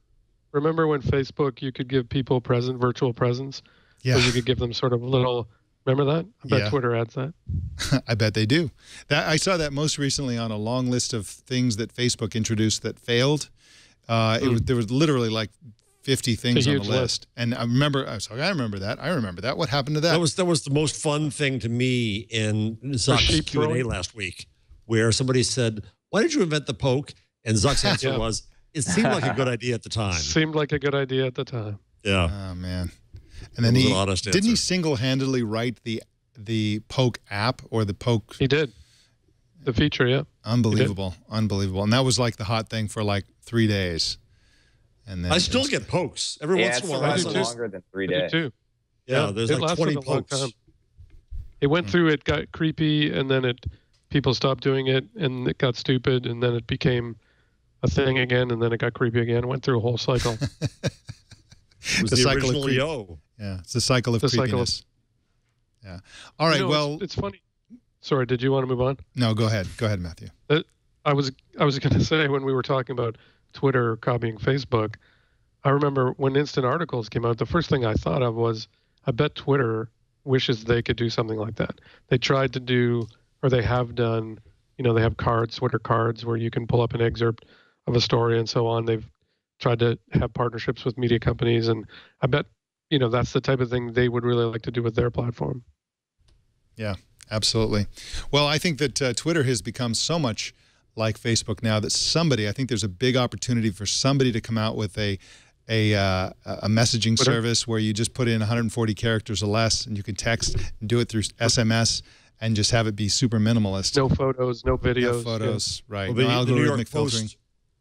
[SPEAKER 7] when Facebook, you could give people virtual presents?
[SPEAKER 1] Yeah.
[SPEAKER 7] Or you could give them sort of little, remember that? I bet Twitter adds that.
[SPEAKER 1] I bet they do. I saw that most recently on a long list of things that Facebook introduced that failed. There was literally like 50 things on the list. And I remember that. I remember that. What happened to that?
[SPEAKER 5] That was the most fun thing to me in Zuck's Q&A last week, where somebody said, why did you invent the poke? And Zuck's answer was, it seemed like a good idea at the time.
[SPEAKER 7] Seemed like a good idea at the time.
[SPEAKER 5] Yeah.
[SPEAKER 1] Oh, man. And then didn't he single-handedly write the poke app or the poke?
[SPEAKER 7] He did. The feature, yeah.
[SPEAKER 1] Unbelievable. Unbelievable. And that was like the hot thing for like 3 days. And then
[SPEAKER 5] I still get pokes. Every once in a while.
[SPEAKER 8] It lasts longer than 3 days.
[SPEAKER 5] Too. Yeah, there's like 20 pokes.
[SPEAKER 7] It went through, it got creepy, and then people stopped doing it, and it got stupid, and then it became a thing again, and then it got creepy again. It went through a whole cycle.
[SPEAKER 5] It was the original Yo.
[SPEAKER 1] Yeah, it's the cycle of creepiness. Yeah. All right, well.
[SPEAKER 7] It's funny. Sorry, did you want to move on?
[SPEAKER 1] No, go ahead. Go ahead, Matthew.
[SPEAKER 7] I was going to say, when we were talking about Twitter copying Facebook, I remember when instant articles came out, the first thing I thought of was, I bet Twitter wishes they could do something like that. They tried to do, or they have done, they have Twitter cards, where you can pull up an excerpt of a story and so on. They've tried to have partnerships with media companies, and I bet, that's the type of thing they would really like to do with their platform.
[SPEAKER 1] Yeah, absolutely. Well, I think that Twitter has become so much like Facebook now that I think there's a big opportunity for somebody to come out with a messaging service where you just put in 140 characters or less, and you can text and do it through SMS and just have it be super minimalist.
[SPEAKER 7] No photos, no videos.
[SPEAKER 1] No photos, right.
[SPEAKER 5] Well,
[SPEAKER 1] no algorithmic filtering.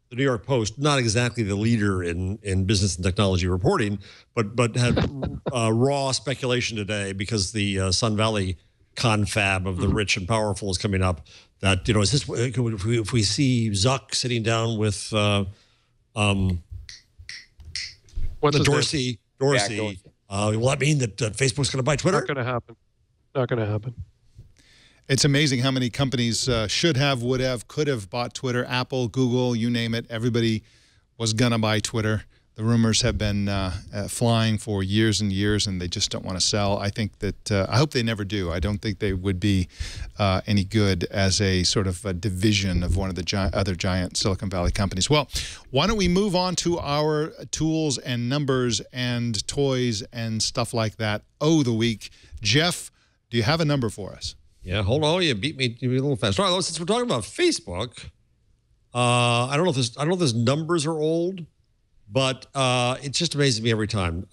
[SPEAKER 5] The New York Post, not exactly the leader in business and technology reporting, but had raw speculation today because the Sun Valley confab of the rich and powerful is coming up. That is this if we see Zuck sitting down with Dorsey, will that mean that Facebook's going to buy Twitter?
[SPEAKER 7] Not going to happen. Not going to happen.
[SPEAKER 1] It's amazing how many companies should have, would have, could have bought Twitter. Apple, Google, you name it. Everybody was going to buy Twitter. The rumors have been flying for years and years, and they just don't want to sell. I think that I hope they never do. I don't think they would be any good as a sort of a division of one of the other giant Silicon Valley companies. Well, why don't we move on to our tools and numbers and toys and stuff like that? The week. Jeff, do you have a number for us?
[SPEAKER 5] Yeah, hold on. You beat me a little fast. All right, since we're talking about Facebook, I don't know if this numbers are old, but it just amazes me every time.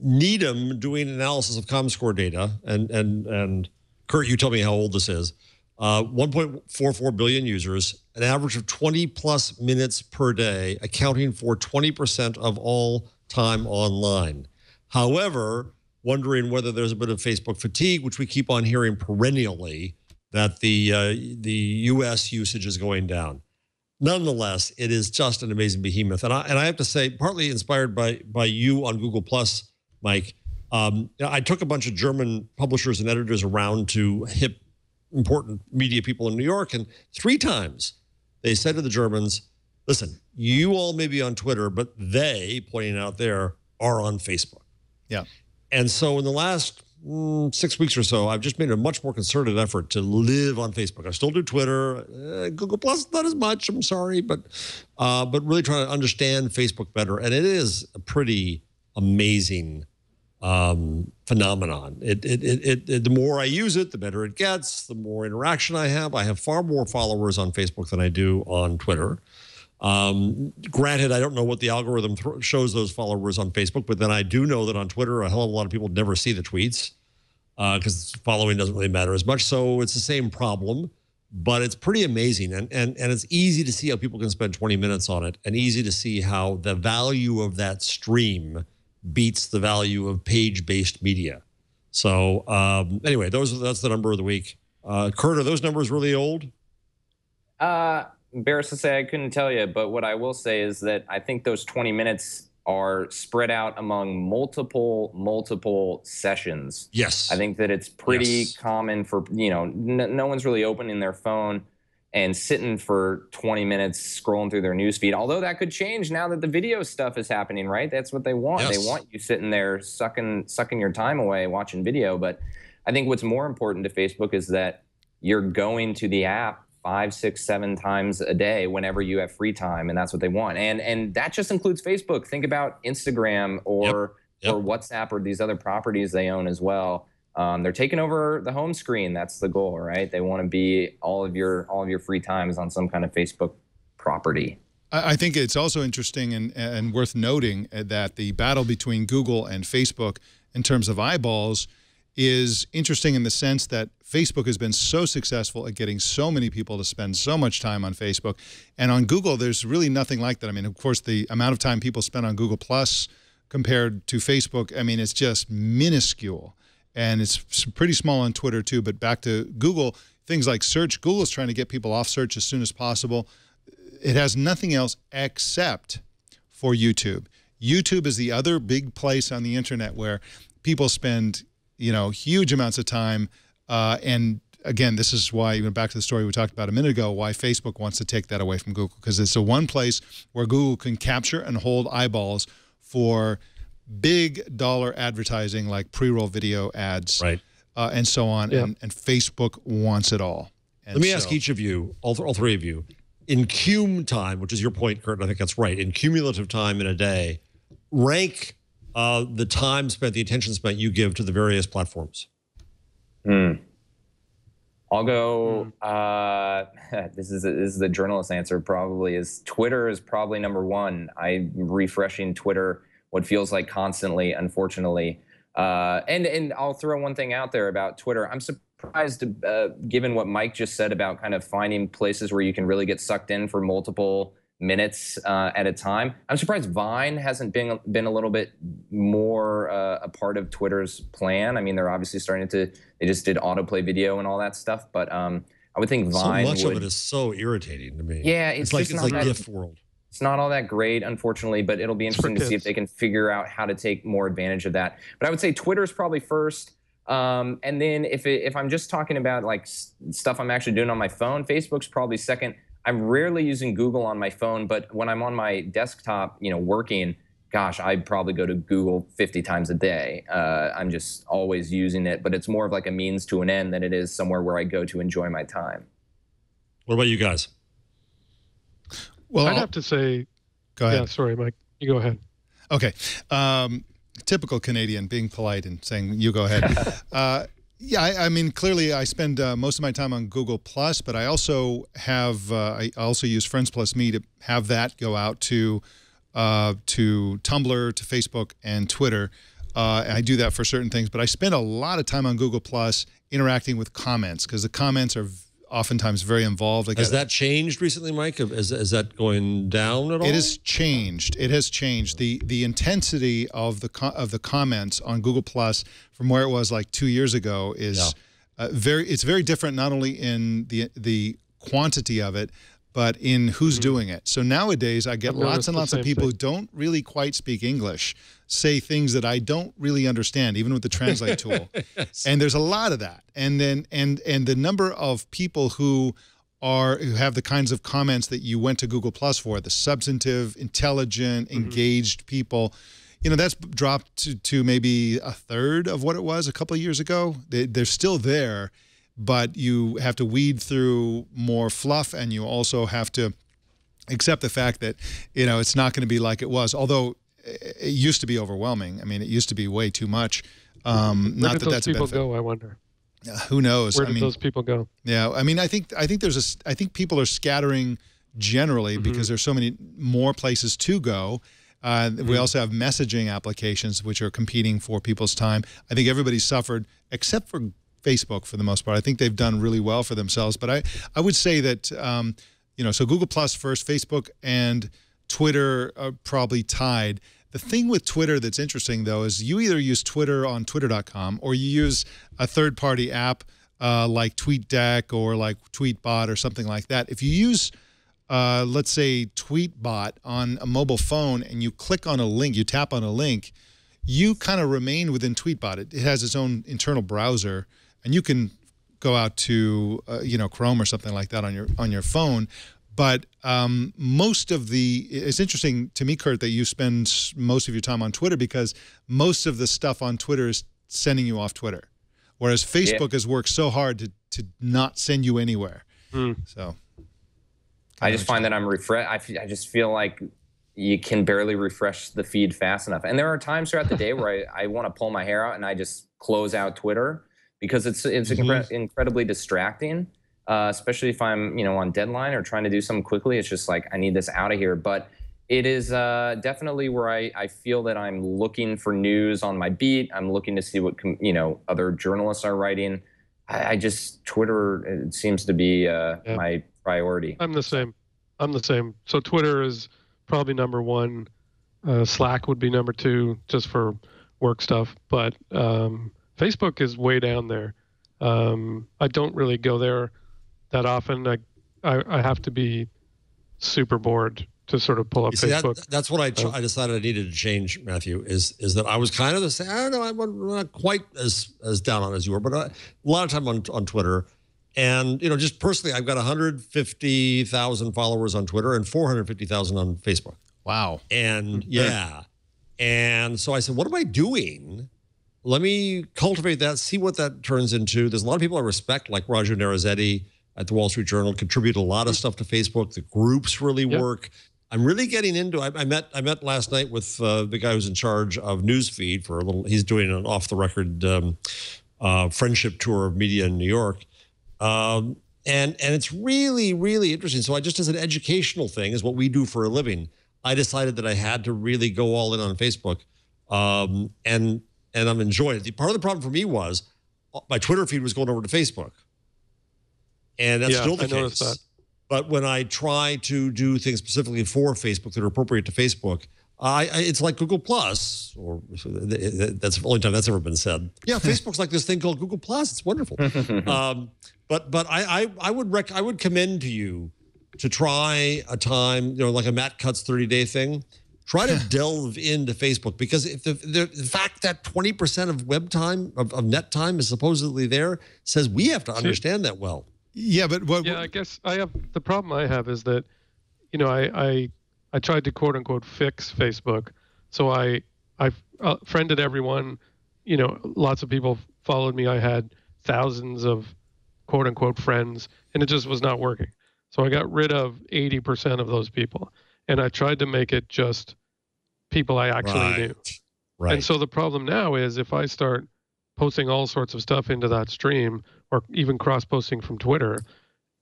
[SPEAKER 5] Needham doing analysis of ComScore data, and Kurt, you tell me how old this is. 1.44 billion users, an average of 20+ minutes per day, accounting for 20% of all time online. However, wondering whether there's a bit of Facebook fatigue, which we keep on hearing perennially, that the U.S. usage is going down. Nonetheless, it is just an amazing behemoth. And I have to say, partly inspired by you on Google+, Mike, I took a bunch of German publishers and editors around to hip important media people in New York, and 3 times they said to the Germans, listen, you all may be on Twitter, but they, pointing out there, are on Facebook.
[SPEAKER 1] Yeah.
[SPEAKER 5] And so in the last 6 weeks or so, I've just made a much more concerted effort to live on Facebook. I still do Twitter, Google Plus, not as much. I'm sorry, but really trying to understand Facebook better. And it is a pretty amazing phenomenon. The more I use it, the better it gets. The more interaction I have. I have far more followers on Facebook than I do on Twitter. Granted, I don't know what the algorithm shows those followers on Facebook, but then I do know that on Twitter, a hell of a lot of people never see the tweets because following doesn't really matter as much. So it's the same problem, but it's pretty amazing. And it's easy to see how people can spend 20 minutes on it, and easy to see how the value of that stream beats the value of page-based media. So anyway, that's the number of the week. Kurt, are those numbers really old?
[SPEAKER 8] Embarrassed to say I couldn't tell you, but what I will say is that I think those 20 minutes are spread out among multiple sessions.
[SPEAKER 5] Yes.
[SPEAKER 8] I think that it's pretty common for, no one's really opening their phone and sitting for 20 minutes scrolling through their newsfeed. Although that could change now that the video stuff is happening, right? That's what they want.
[SPEAKER 5] Yes.
[SPEAKER 8] They want you sitting there sucking your time away watching video. But I think what's more important to Facebook is that you're going to the app 5, 6, 7 times a day whenever you have free time, and that's what they want. And that just includes Facebook. Think about Instagram or WhatsApp or these other properties they own as well. They're taking over the home screen. That's the goal, right? They want to be all of your free time is on some kind of Facebook property.
[SPEAKER 1] I think it's also interesting and worth noting that the battle between Google and Facebook in terms of eyeballs is interesting in the sense that Facebook has been so successful at getting so many people to spend so much time on Facebook. And on Google, there's really nothing like that. I mean, of course, the amount of time people spend on Google Plus compared to Facebook, I mean, it's just minuscule. And it's pretty small on Twitter, too. But back to Google, things like search, Google's trying to get people off search as soon as possible. It has nothing else except for YouTube. YouTube is the other big place on the internet where people spend huge amounts of time. And again, this is why, even back to the story we talked about a minute ago, why Facebook wants to take that away from Google, because it's the one place where Google can capture and hold eyeballs for big dollar advertising like pre-roll video ads,
[SPEAKER 5] right,
[SPEAKER 1] and so on. Yeah. And Facebook wants it all. And
[SPEAKER 5] let me ask each of you, all three of you, in cum time, which is your point, Kurt, and I think that's right, in cumulative time in a day, rank the time spent, the attention spent you give to the various platforms.
[SPEAKER 8] I'll go, this is the journalist answer probably, is Twitter is probably number one. I'm refreshing Twitter what feels like constantly, unfortunately. And I'll throw one thing out there about Twitter. I'm surprised, given what Mike just said about kind of finding places where you can really get sucked in for multiple minutes at a time. I'm surprised Vine hasn't been a little bit more a part of Twitter's plan. I mean, they're obviously starting to, they just did autoplay video and all that stuff, but I would think Vine
[SPEAKER 5] so much of it is so irritating to me.
[SPEAKER 8] Yeah,
[SPEAKER 5] it's like GIF world.
[SPEAKER 8] It's not all that great, unfortunately, but it'll be interesting to see if they can figure out how to take more advantage of that. But I would say Twitter's probably first. And then if I'm just talking about like stuff I'm actually doing on my phone, Facebook's probably second. I'm rarely using Google on my phone, but when I'm on my desktop, working, gosh, I probably go to Google 50 times a day. I'm just always using it, but it's more of like a means to an end than it is somewhere where I go to enjoy my time.
[SPEAKER 5] What about you guys?
[SPEAKER 7] Well, I'd have to say,
[SPEAKER 1] go ahead.
[SPEAKER 7] Yeah, sorry, Mike, you go ahead.
[SPEAKER 1] Okay. Typical Canadian, being polite and saying, you go ahead. Yeah, I mean, clearly I spend most of my time on Google Plus, but I also have I also use Friends Plus Me to have that go out to Tumblr, to Facebook, and Twitter. And I do that for certain things, but I spend a lot of time on Google Plus interacting with comments because the comments are oftentimes very involved.
[SPEAKER 5] Has that changed recently, Mike? Is that going down at all?
[SPEAKER 1] It has changed. It has changed. The intensity of the comments on Google Plus from where it was like 2 years ago is it's very different, not only in the quantity of it, but in who's doing it. So nowadays I get lots and lots of people who don't really quite speak English say things that I don't really understand, even with the Translate tool. Yes. And there's a lot of that. And then and the number of people who have the kinds of comments that you went to Google Plus for, the substantive, intelligent, engaged people, that's dropped to maybe a third of what it was a couple of years ago. They're still there, but you have to weed through more fluff, and you also have to accept the fact that, it's not going to be like it was, although it used to be overwhelming. I mean, it used to be way too much.
[SPEAKER 7] Where did those people go, I wonder?
[SPEAKER 1] Who knows?
[SPEAKER 7] Where did those people go?
[SPEAKER 1] Yeah, I mean, I think people are scattering generally because there's so many more places to go. We also have messaging applications which are competing for people's time. I think everybody's suffered except for Facebook for the most part. I think they've done really well for themselves. But I would say that, so Google Plus first, Facebook and Twitter are probably tied. The thing with Twitter that's interesting, though, is you either use Twitter on twitter.com or you use a third-party app like TweetDeck or like Tweetbot or something like that. If you use, let's say, Tweetbot on a mobile phone and you click on a link, you tap on a link, you kind of remain within Tweetbot. It has its own internal browser, and you can go out to, you know, Chrome or something like that on your phone. But most of it's interesting to me, Kurt, that you spend most of your time on Twitter because most of the stuff on Twitter is sending you off Twitter, whereas Facebook has worked so hard to not send you anywhere. So
[SPEAKER 8] I just find that I'm refreshed. I just feel like you can barely refresh the feed fast enough. And there are times throughout the day where I want to pull my hair out and I just close out Twitter because it's incredibly distracting. Especially if I'm, you know, on deadline or trying to do something quickly. It's just like, I need this out of here. But it is definitely where I feel that I'm looking for news on my beat. I'm looking to see what, you know, other journalists are writing. I just, Twitter, it seems to be my priority.
[SPEAKER 7] I'm the same. So Twitter is probably number one. Slack would be number two, just for work stuff. But Facebook is way down there. I don't really go there that often. I have to be super bored to sort of pull up Facebook.
[SPEAKER 5] That's what I decided I needed to change, Matthew, is that I was kind of the same. I don't know, I'm not quite as down on as you were, but a lot of time on Twitter. And, you know, just personally, I've got 150,000 followers on Twitter and 450,000 on Facebook.
[SPEAKER 1] Wow.
[SPEAKER 5] And and so I said, what am I doing? Let me cultivate that, see what that turns into. There's a lot of people I respect, like Roger Narazetti at the Wall Street Journal, contribute a lot of stuff to Facebook. The groups really work. I'm really getting into. I met last night with the guy who's in charge of Newsfeed for a little. He's doing an off-the-record friendship tour of media in New York, and it's really, really interesting. So I just, as an educational thing, is what we do for a living, I decided that I had to really go all in on Facebook, and I'm enjoying it. Part of the problem for me was my Twitter feed was going over to Facebook. And that's still the case. That. But when I try to do things specifically for Facebook that are appropriate to Facebook, it's like Google Plus, or that's the only time that's ever been said. Yeah, Facebook's like this thing called Google Plus. It's wonderful. But I would commend to you to try a time, you know, like a Matt Cutts 30-day thing. Try to delve into Facebook, because if the fact that 20% of web time, of net time, is supposedly there, says we have to understand that well.
[SPEAKER 1] Yeah, but
[SPEAKER 7] I guess the problem I have is that, you know, I tried to quote unquote fix Facebook, so I friended everyone, you know, lots of people followed me. I had thousands of quote unquote friends, and it just was not working. So I got rid of 80% of those people, and I tried to make it just people I actually knew. Right. And so the problem now is if I start posting all sorts of stuff into that stream, or even cross-posting from Twitter,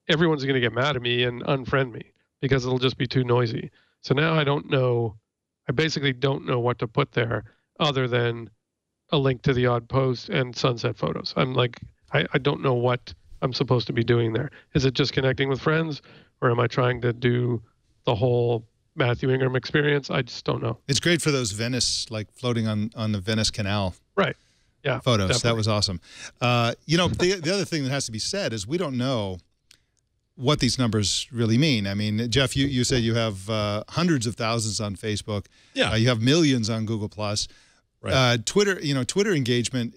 [SPEAKER 7] everyone's going to get mad at me and unfriend me because it'll just be too noisy. So now I basically don't know what to put there other than a link to the odd post and sunset photos. I'm like, I don't know what I'm supposed to be doing there. Is it just connecting with friends, or am I trying to do the whole Mathew Ingram experience? I just don't know.
[SPEAKER 1] It's great for those Venice, like floating on the Venice Canal.
[SPEAKER 7] Right. Yeah,
[SPEAKER 1] photos.
[SPEAKER 7] Definitely.
[SPEAKER 1] That was awesome. You know, the other thing that has to be said is we don't know what these numbers really mean. I mean, Jeff, you said you have hundreds of thousands on Facebook.
[SPEAKER 5] Yeah.
[SPEAKER 1] You have millions on Google Plus.
[SPEAKER 5] Right.
[SPEAKER 1] Twitter, you know, Twitter engagement,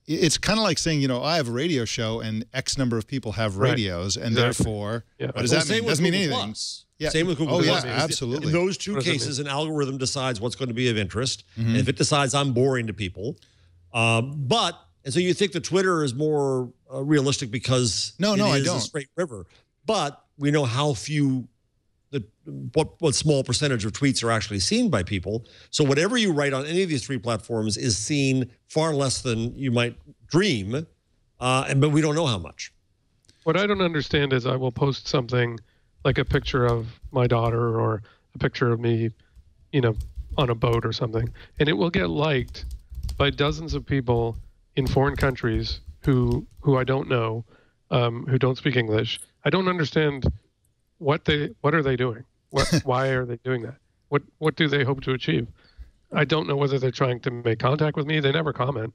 [SPEAKER 1] it's kind of like saying, you know, I have a radio show and X number of people have radios, and therefore, what does that mean? It doesn't mean anything.
[SPEAKER 5] Yeah. Same with Google Plus.
[SPEAKER 1] Yeah, absolutely.
[SPEAKER 5] In those two cases, an algorithm decides what's going to be of interest. And if it decides I'm boring to people, and so you think that Twitter is more realistic because
[SPEAKER 1] I don't.
[SPEAKER 5] a straight river. But we know how few, what small percentage of tweets are actually seen by people. So whatever you write on any of these three platforms is seen far less than you might dream, but we don't know how much.
[SPEAKER 7] What I don't understand is I will post something like a picture of my daughter or a picture of me, you know, on a boat or something, and it will get liked by dozens of people in foreign countries who I don't know, who don't speak English. I don't understand what are they doing? Why are they doing that? What do they hope to achieve? I don't know whether they're trying to make contact with me. They never comment.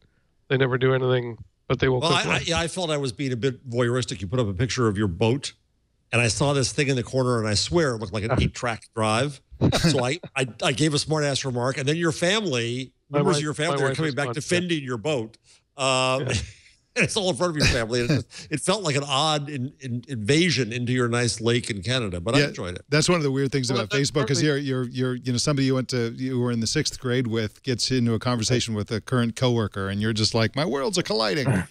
[SPEAKER 7] They never do anything, but they will.
[SPEAKER 5] Well, I felt I was being a bit voyeuristic. You put up a picture of your boat, and I saw this thing in the corner, and I swear it looked like an 8-track drive. So I gave a smart-ass remark, and then your family, members of your family are coming back defending your boat. And it's all in front of your family. And it felt like an odd invasion into your nice lake in Canada, but I enjoyed it.
[SPEAKER 1] That's one of the weird things about Facebook is you're somebody you were in the 6th grade with gets into a conversation with a current coworker, and you're just like, my worlds are colliding.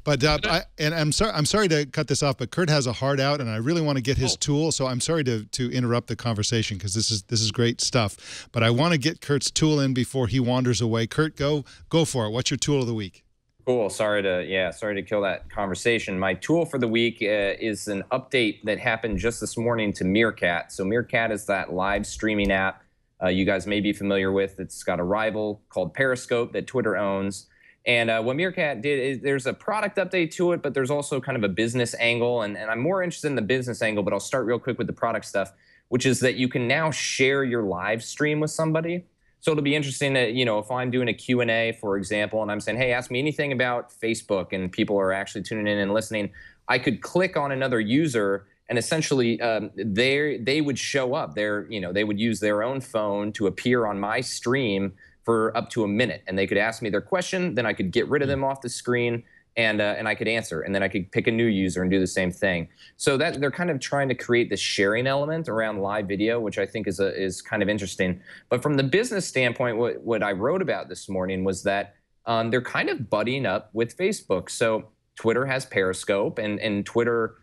[SPEAKER 1] But I'm sorry to cut this off, but Kurt has a heart out, and I really want to get his tool. So I'm sorry to interrupt the conversation because this is great stuff. But I want to get Kurt's tool in before he wanders away. Kurt, go for it. What's your tool of the week?
[SPEAKER 8] Cool. Sorry to kill that conversation. My tool for the week is an update that happened just this morning to Meerkat. So Meerkat is that live streaming app you guys may be familiar with. It's got a rival called Periscope that Twitter owns. And what Meerkat did is there's a product update to it, but there's also kind of a business angle. And I'm more interested in the business angle, but I'll start real quick with the product stuff, which is that you can now share your live stream with somebody. So it'll be interesting that, if I'm doing a Q&A, for example, and I'm saying, hey, ask me anything about Facebook, and people are actually tuning in and listening, I could click on another user, and essentially they would show up. They would use their own phone to appear on my stream for up to a minute, and they could ask me their question, then I could get rid of them off the screen, and I could answer, and then I could pick a new user and do the same thing. So that they're kind of trying to create this sharing element around live video, which I think is kind of interesting. But from the business standpoint, what I wrote about this morning was that they're kind of buddying up with Facebook. So Twitter has Periscope, and Twitter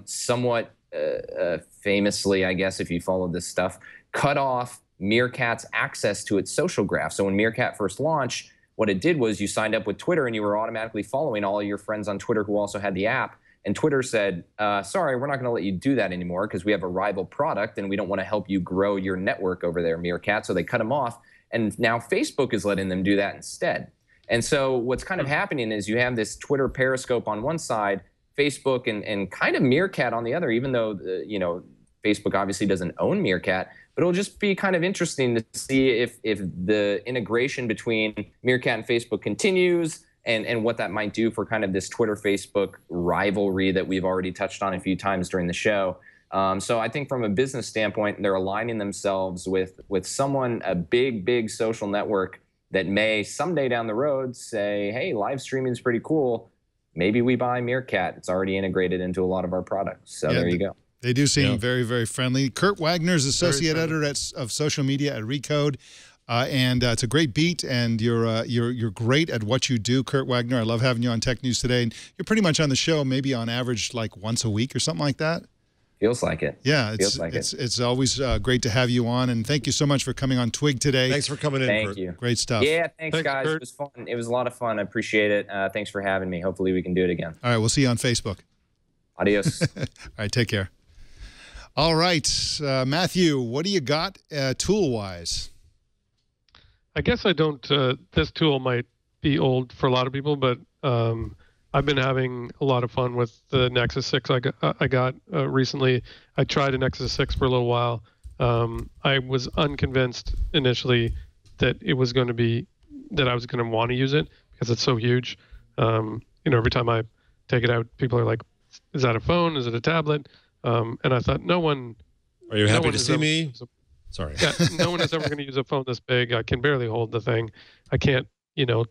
[SPEAKER 8] somewhat famously, I guess, if you follow this stuff, cut off Meerkat's access to its social graph. So when Meerkat first launched, what it did was you signed up with Twitter and you were automatically following all of your friends on Twitter who also had the app. And Twitter said, sorry, we're not going to let you do that anymore because we have a rival product and we don't want to help you grow your network over there, Meerkat. So they cut them off. And now Facebook is letting them do that instead. And so what's kind of happening is you have this Twitter Periscope on one side, Facebook and kind of Meerkat on the other, even though, Facebook obviously doesn't own Meerkat. But it'll just be kind of interesting to see if the integration between Meerkat and Facebook continues and what that might do for kind of this Twitter-Facebook rivalry that we've already touched on a few times during the show. So I think from a business standpoint, they're aligning themselves with someone, a big social network that may someday down the road say, hey, live streaming is pretty cool. Maybe we buy Meerkat. It's already integrated into a lot of our products. So there you go.
[SPEAKER 1] They do seem very, very friendly. Kurt Wagner is associate editor of social media at Recode, and it's a great beat. And you're great at what you do, Kurt Wagner. I love having you on Tech News Today. And you're pretty much on the show, maybe on average, like once a week or something like that.
[SPEAKER 8] Feels like it.
[SPEAKER 1] Yeah, it's always great to have you on. And thank you so much for coming on Twig today.
[SPEAKER 5] Thanks for coming in.
[SPEAKER 8] Thank you.
[SPEAKER 1] Great stuff.
[SPEAKER 8] Yeah, thanks guys. Kurt. It was fun. It was a lot of fun. I appreciate it. Thanks for having me. Hopefully we can do it again.
[SPEAKER 1] All right, we'll see you on Facebook.
[SPEAKER 8] Adios.
[SPEAKER 1] All right, take care. All right, Matthew, what do you got tool-wise?
[SPEAKER 7] I guess I don't. This tool might be old for a lot of people, but I've been having a lot of fun with the Nexus 6 I got recently. I tried a Nexus 6 for a little while. I was unconvinced initially that it was going to be that I was going to want to use it because it's so huge. Every time I take it out, people are like, "Is that a phone? Is it a tablet?" And I thought, no one.
[SPEAKER 5] Are you happy to see me? Sorry.
[SPEAKER 7] Yeah, no one is ever going to use a phone this big. I can barely hold the thing. I can't,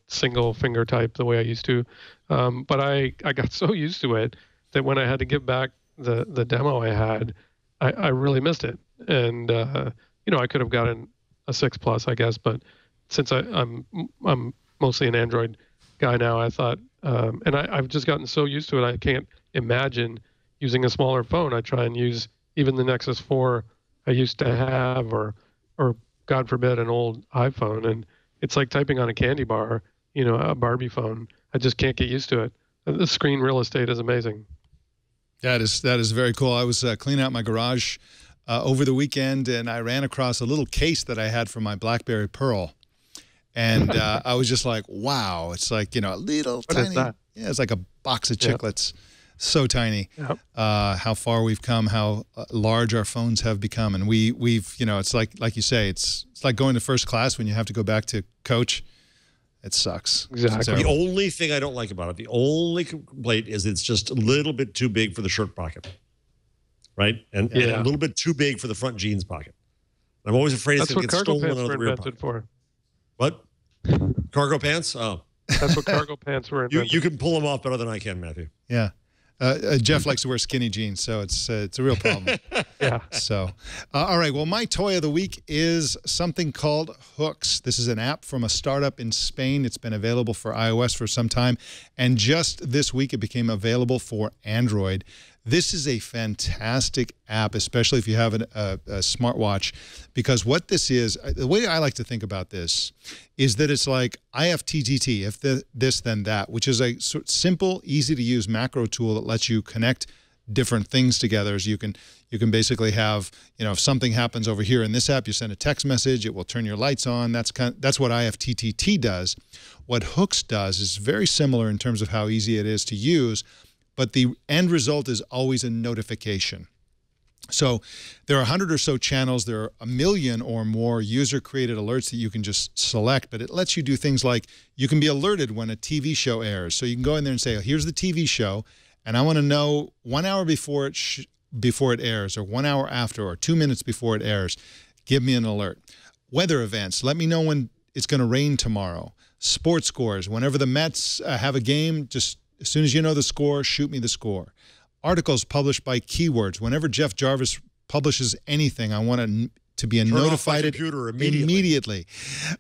[SPEAKER 7] single finger type the way I used to. But I got so used to it that when I had to give back the demo I had, I really missed it. And I could have gotten a 6 Plus, I guess, but since I'm mostly an Android guy now, I thought, and I've just gotten so used to it, I can't imagine using a smaller phone. I try and use even the Nexus 4 I used to have, or God forbid, an old iPhone, and it's like typing on a candy bar, a Barbie phone. I just can't get used to it. The screen real estate is amazing.
[SPEAKER 1] That is very cool. I was cleaning out my garage over the weekend, and I ran across a little case that I had from my BlackBerry Pearl, and I was just like, wow! It's like a little tiny.
[SPEAKER 7] What is that?
[SPEAKER 1] Yeah, it's like a box of chiclets. So tiny.
[SPEAKER 7] Yep.
[SPEAKER 1] How far we've come, how large our phones have become, and we've it's like you say, it's like going to first class when you have to go back to coach. It sucks.
[SPEAKER 7] Exactly.
[SPEAKER 5] The only thing I don't like about it, the only complaint is it's just a little bit too big for the shirt pocket, right? And a little bit too big for the front jeans pocket. I'm always afraid it's going to get stolen out of the rear pocket.
[SPEAKER 7] For.
[SPEAKER 5] What? Cargo pants? Oh.
[SPEAKER 7] That's what cargo pants were invented.
[SPEAKER 5] You can pull them off better than I can, Matthew.
[SPEAKER 1] Yeah. Jeff likes to wear skinny jeans, so it's a real problem.
[SPEAKER 7] Yeah.
[SPEAKER 1] So, all right. Well, my toy of the week is something called Hooks. This is an app from a startup in Spain. It's been available for iOS for some time, and just this week it became available for Android. This is a fantastic app, especially if you have a smartwatch, because what this is, the way I like to think about this is that it's like IFTTT, if this, then that, which is a simple, easy-to-use macro tool that lets you connect different things together. So you can basically have, if something happens over here in this app, you send a text message, it will turn your lights on. That's what IFTTT does. What Hooks does is very similar in terms of how easy it is to use, but the end result is always a notification. So there are 100 or so channels. There are 1 million or more user-created alerts that you can just select, but it lets you do things like you can be alerted when a TV show airs. So you can go in there and say, oh, here's the TV show, and I want to know 1 hour before it airs, or 1 hour after, or 2 minutes before it airs. Give me an alert. Weather events. Let me know when it's going to rain tomorrow. Sports scores. Whenever the Mets have a game, just as soon as you know the score, shoot me the score. Articles published by keywords. Whenever Jeff Jarvis publishes anything, I want to be notified immediately.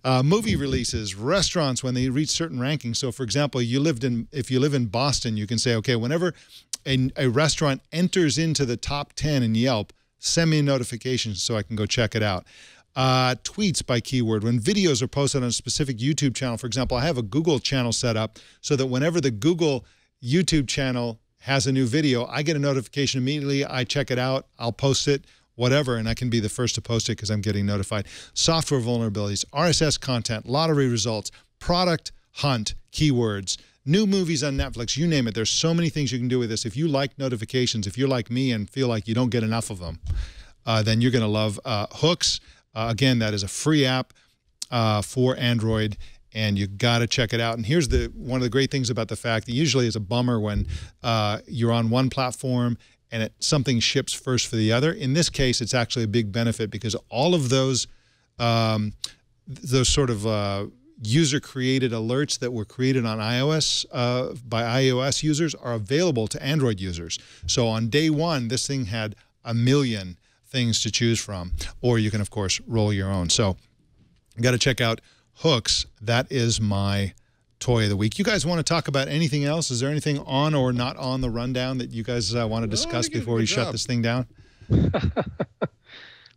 [SPEAKER 1] Movie releases, restaurants when they reach certain rankings. So, for example, if you live in Boston, you can say, okay, whenever a restaurant enters into the top 10 in Yelp, send me a notification so I can go check it out. Tweets by keyword. When videos are posted on a specific YouTube channel, for example, I have a Google channel set up so that whenever the Google YouTube channel has a new video, I get a notification immediately. I check it out. I'll post it, whatever, and I can be the first to post it because I'm getting notified. Software vulnerabilities, RSS content, lottery results, product hunt, keywords, new movies on Netflix, you name it. There's so many things you can do with this. If you like notifications, if you're like me and feel like you don't get enough of them, then you're going to love Hooks. Again, that is a free app for Android, and you got to check it out. And here's one of the great things about the fact that usually it's a bummer when you're on one platform and something ships first for the other. In this case, it's actually a big benefit because all of those sort of user-created alerts that were created on iOS by iOS users are available to Android users. So on day one, this thing had 1 million things to choose from, or you can, of course, roll your own. So you got to check out Hooks. That is my toy of the week. You guys want to talk about anything else? Is there anything on or not on the rundown that you guys want to discuss before we shut this thing down?
[SPEAKER 5] We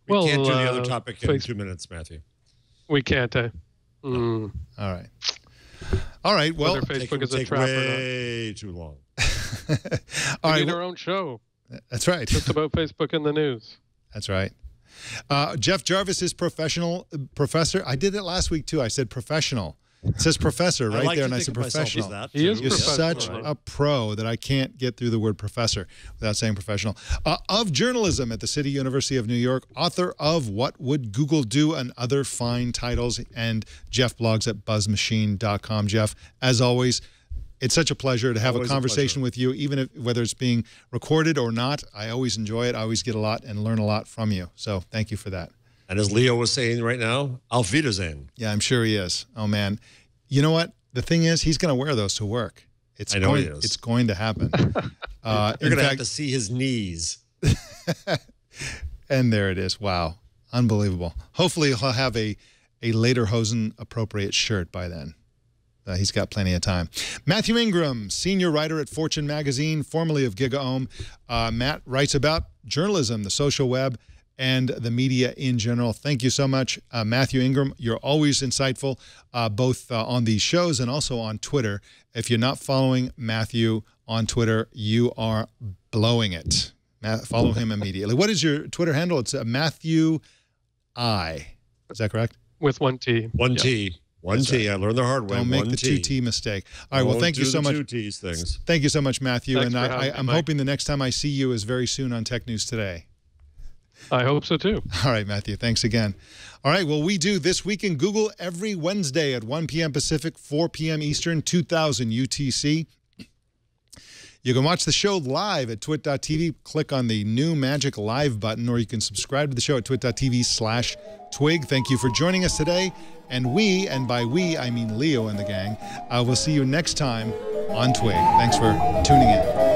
[SPEAKER 5] can't do the other topic in 2 minutes, Matthew.
[SPEAKER 7] We can't.
[SPEAKER 1] All right. All right. Well,
[SPEAKER 7] whether Facebook is a trap
[SPEAKER 5] way too long.
[SPEAKER 1] All right.
[SPEAKER 7] We need our own show.
[SPEAKER 1] That's right.
[SPEAKER 7] Just about Facebook in the news.
[SPEAKER 1] That's right. Jeff Jarvis is professor. I did it last week, too. I said professional. It says professor right there, and I said professional.
[SPEAKER 7] He is
[SPEAKER 1] You're such a pro that I can't get through the word professor without saying professional. Of journalism at the City University of New York, author of What Would Google Do and other fine titles, and Jeff blogs at buzzmachine.com. Jeff, as always, it's such a pleasure to have a conversation with you, even whether it's being recorded or not. I always enjoy it. I always get a lot and learn a lot from you. So thank you for that.
[SPEAKER 5] And as Leo was saying right now, Auf Wiedersehen.
[SPEAKER 1] Yeah, I'm sure he is. Oh, man. You know what? The thing is, he's going to wear those to work.
[SPEAKER 5] I know he is.
[SPEAKER 1] It's going to happen.
[SPEAKER 5] You're going to have to see his knees.
[SPEAKER 1] And there it is. Wow. Unbelievable. Hopefully he'll have a Lederhosen-appropriate shirt by then. He's got plenty of time. Mathew Ingram, senior writer at Fortune magazine, formerly of GigaOM. Matt writes about journalism, the social web, and the media in general. Thank you so much, Mathew Ingram. You're always insightful, both on these shows and also on Twitter. If you're not following Mathew on Twitter, you are blowing it. Follow him immediately. What is your Twitter handle? It's Mathew I. Is that correct?
[SPEAKER 7] With one T.
[SPEAKER 5] One T. One T. Right. I learned the hard way.
[SPEAKER 1] Don't make the 2T mistake. All right. Well, thank you so much.
[SPEAKER 5] 2T's things.
[SPEAKER 1] Thank you so much, Matthew.
[SPEAKER 7] Thanks
[SPEAKER 1] and
[SPEAKER 7] for having me,
[SPEAKER 1] I'm
[SPEAKER 7] Mike.
[SPEAKER 1] hoping the next time I see you is very soon on Tech News Today.
[SPEAKER 7] I hope so too.
[SPEAKER 1] All right, Matthew. Thanks again. All right. Well, we do This Week in Google every Wednesday at 1 p.m. Pacific, 4 p.m. Eastern, 2000 UTC. You can watch the show live at twit.tv. Click on the new Magic Live button, or you can subscribe to the show at twit.tv/twig. Thank you for joining us today. And we, and by we, I mean Leo and the gang, will see you next time on Twig. Thanks for tuning in.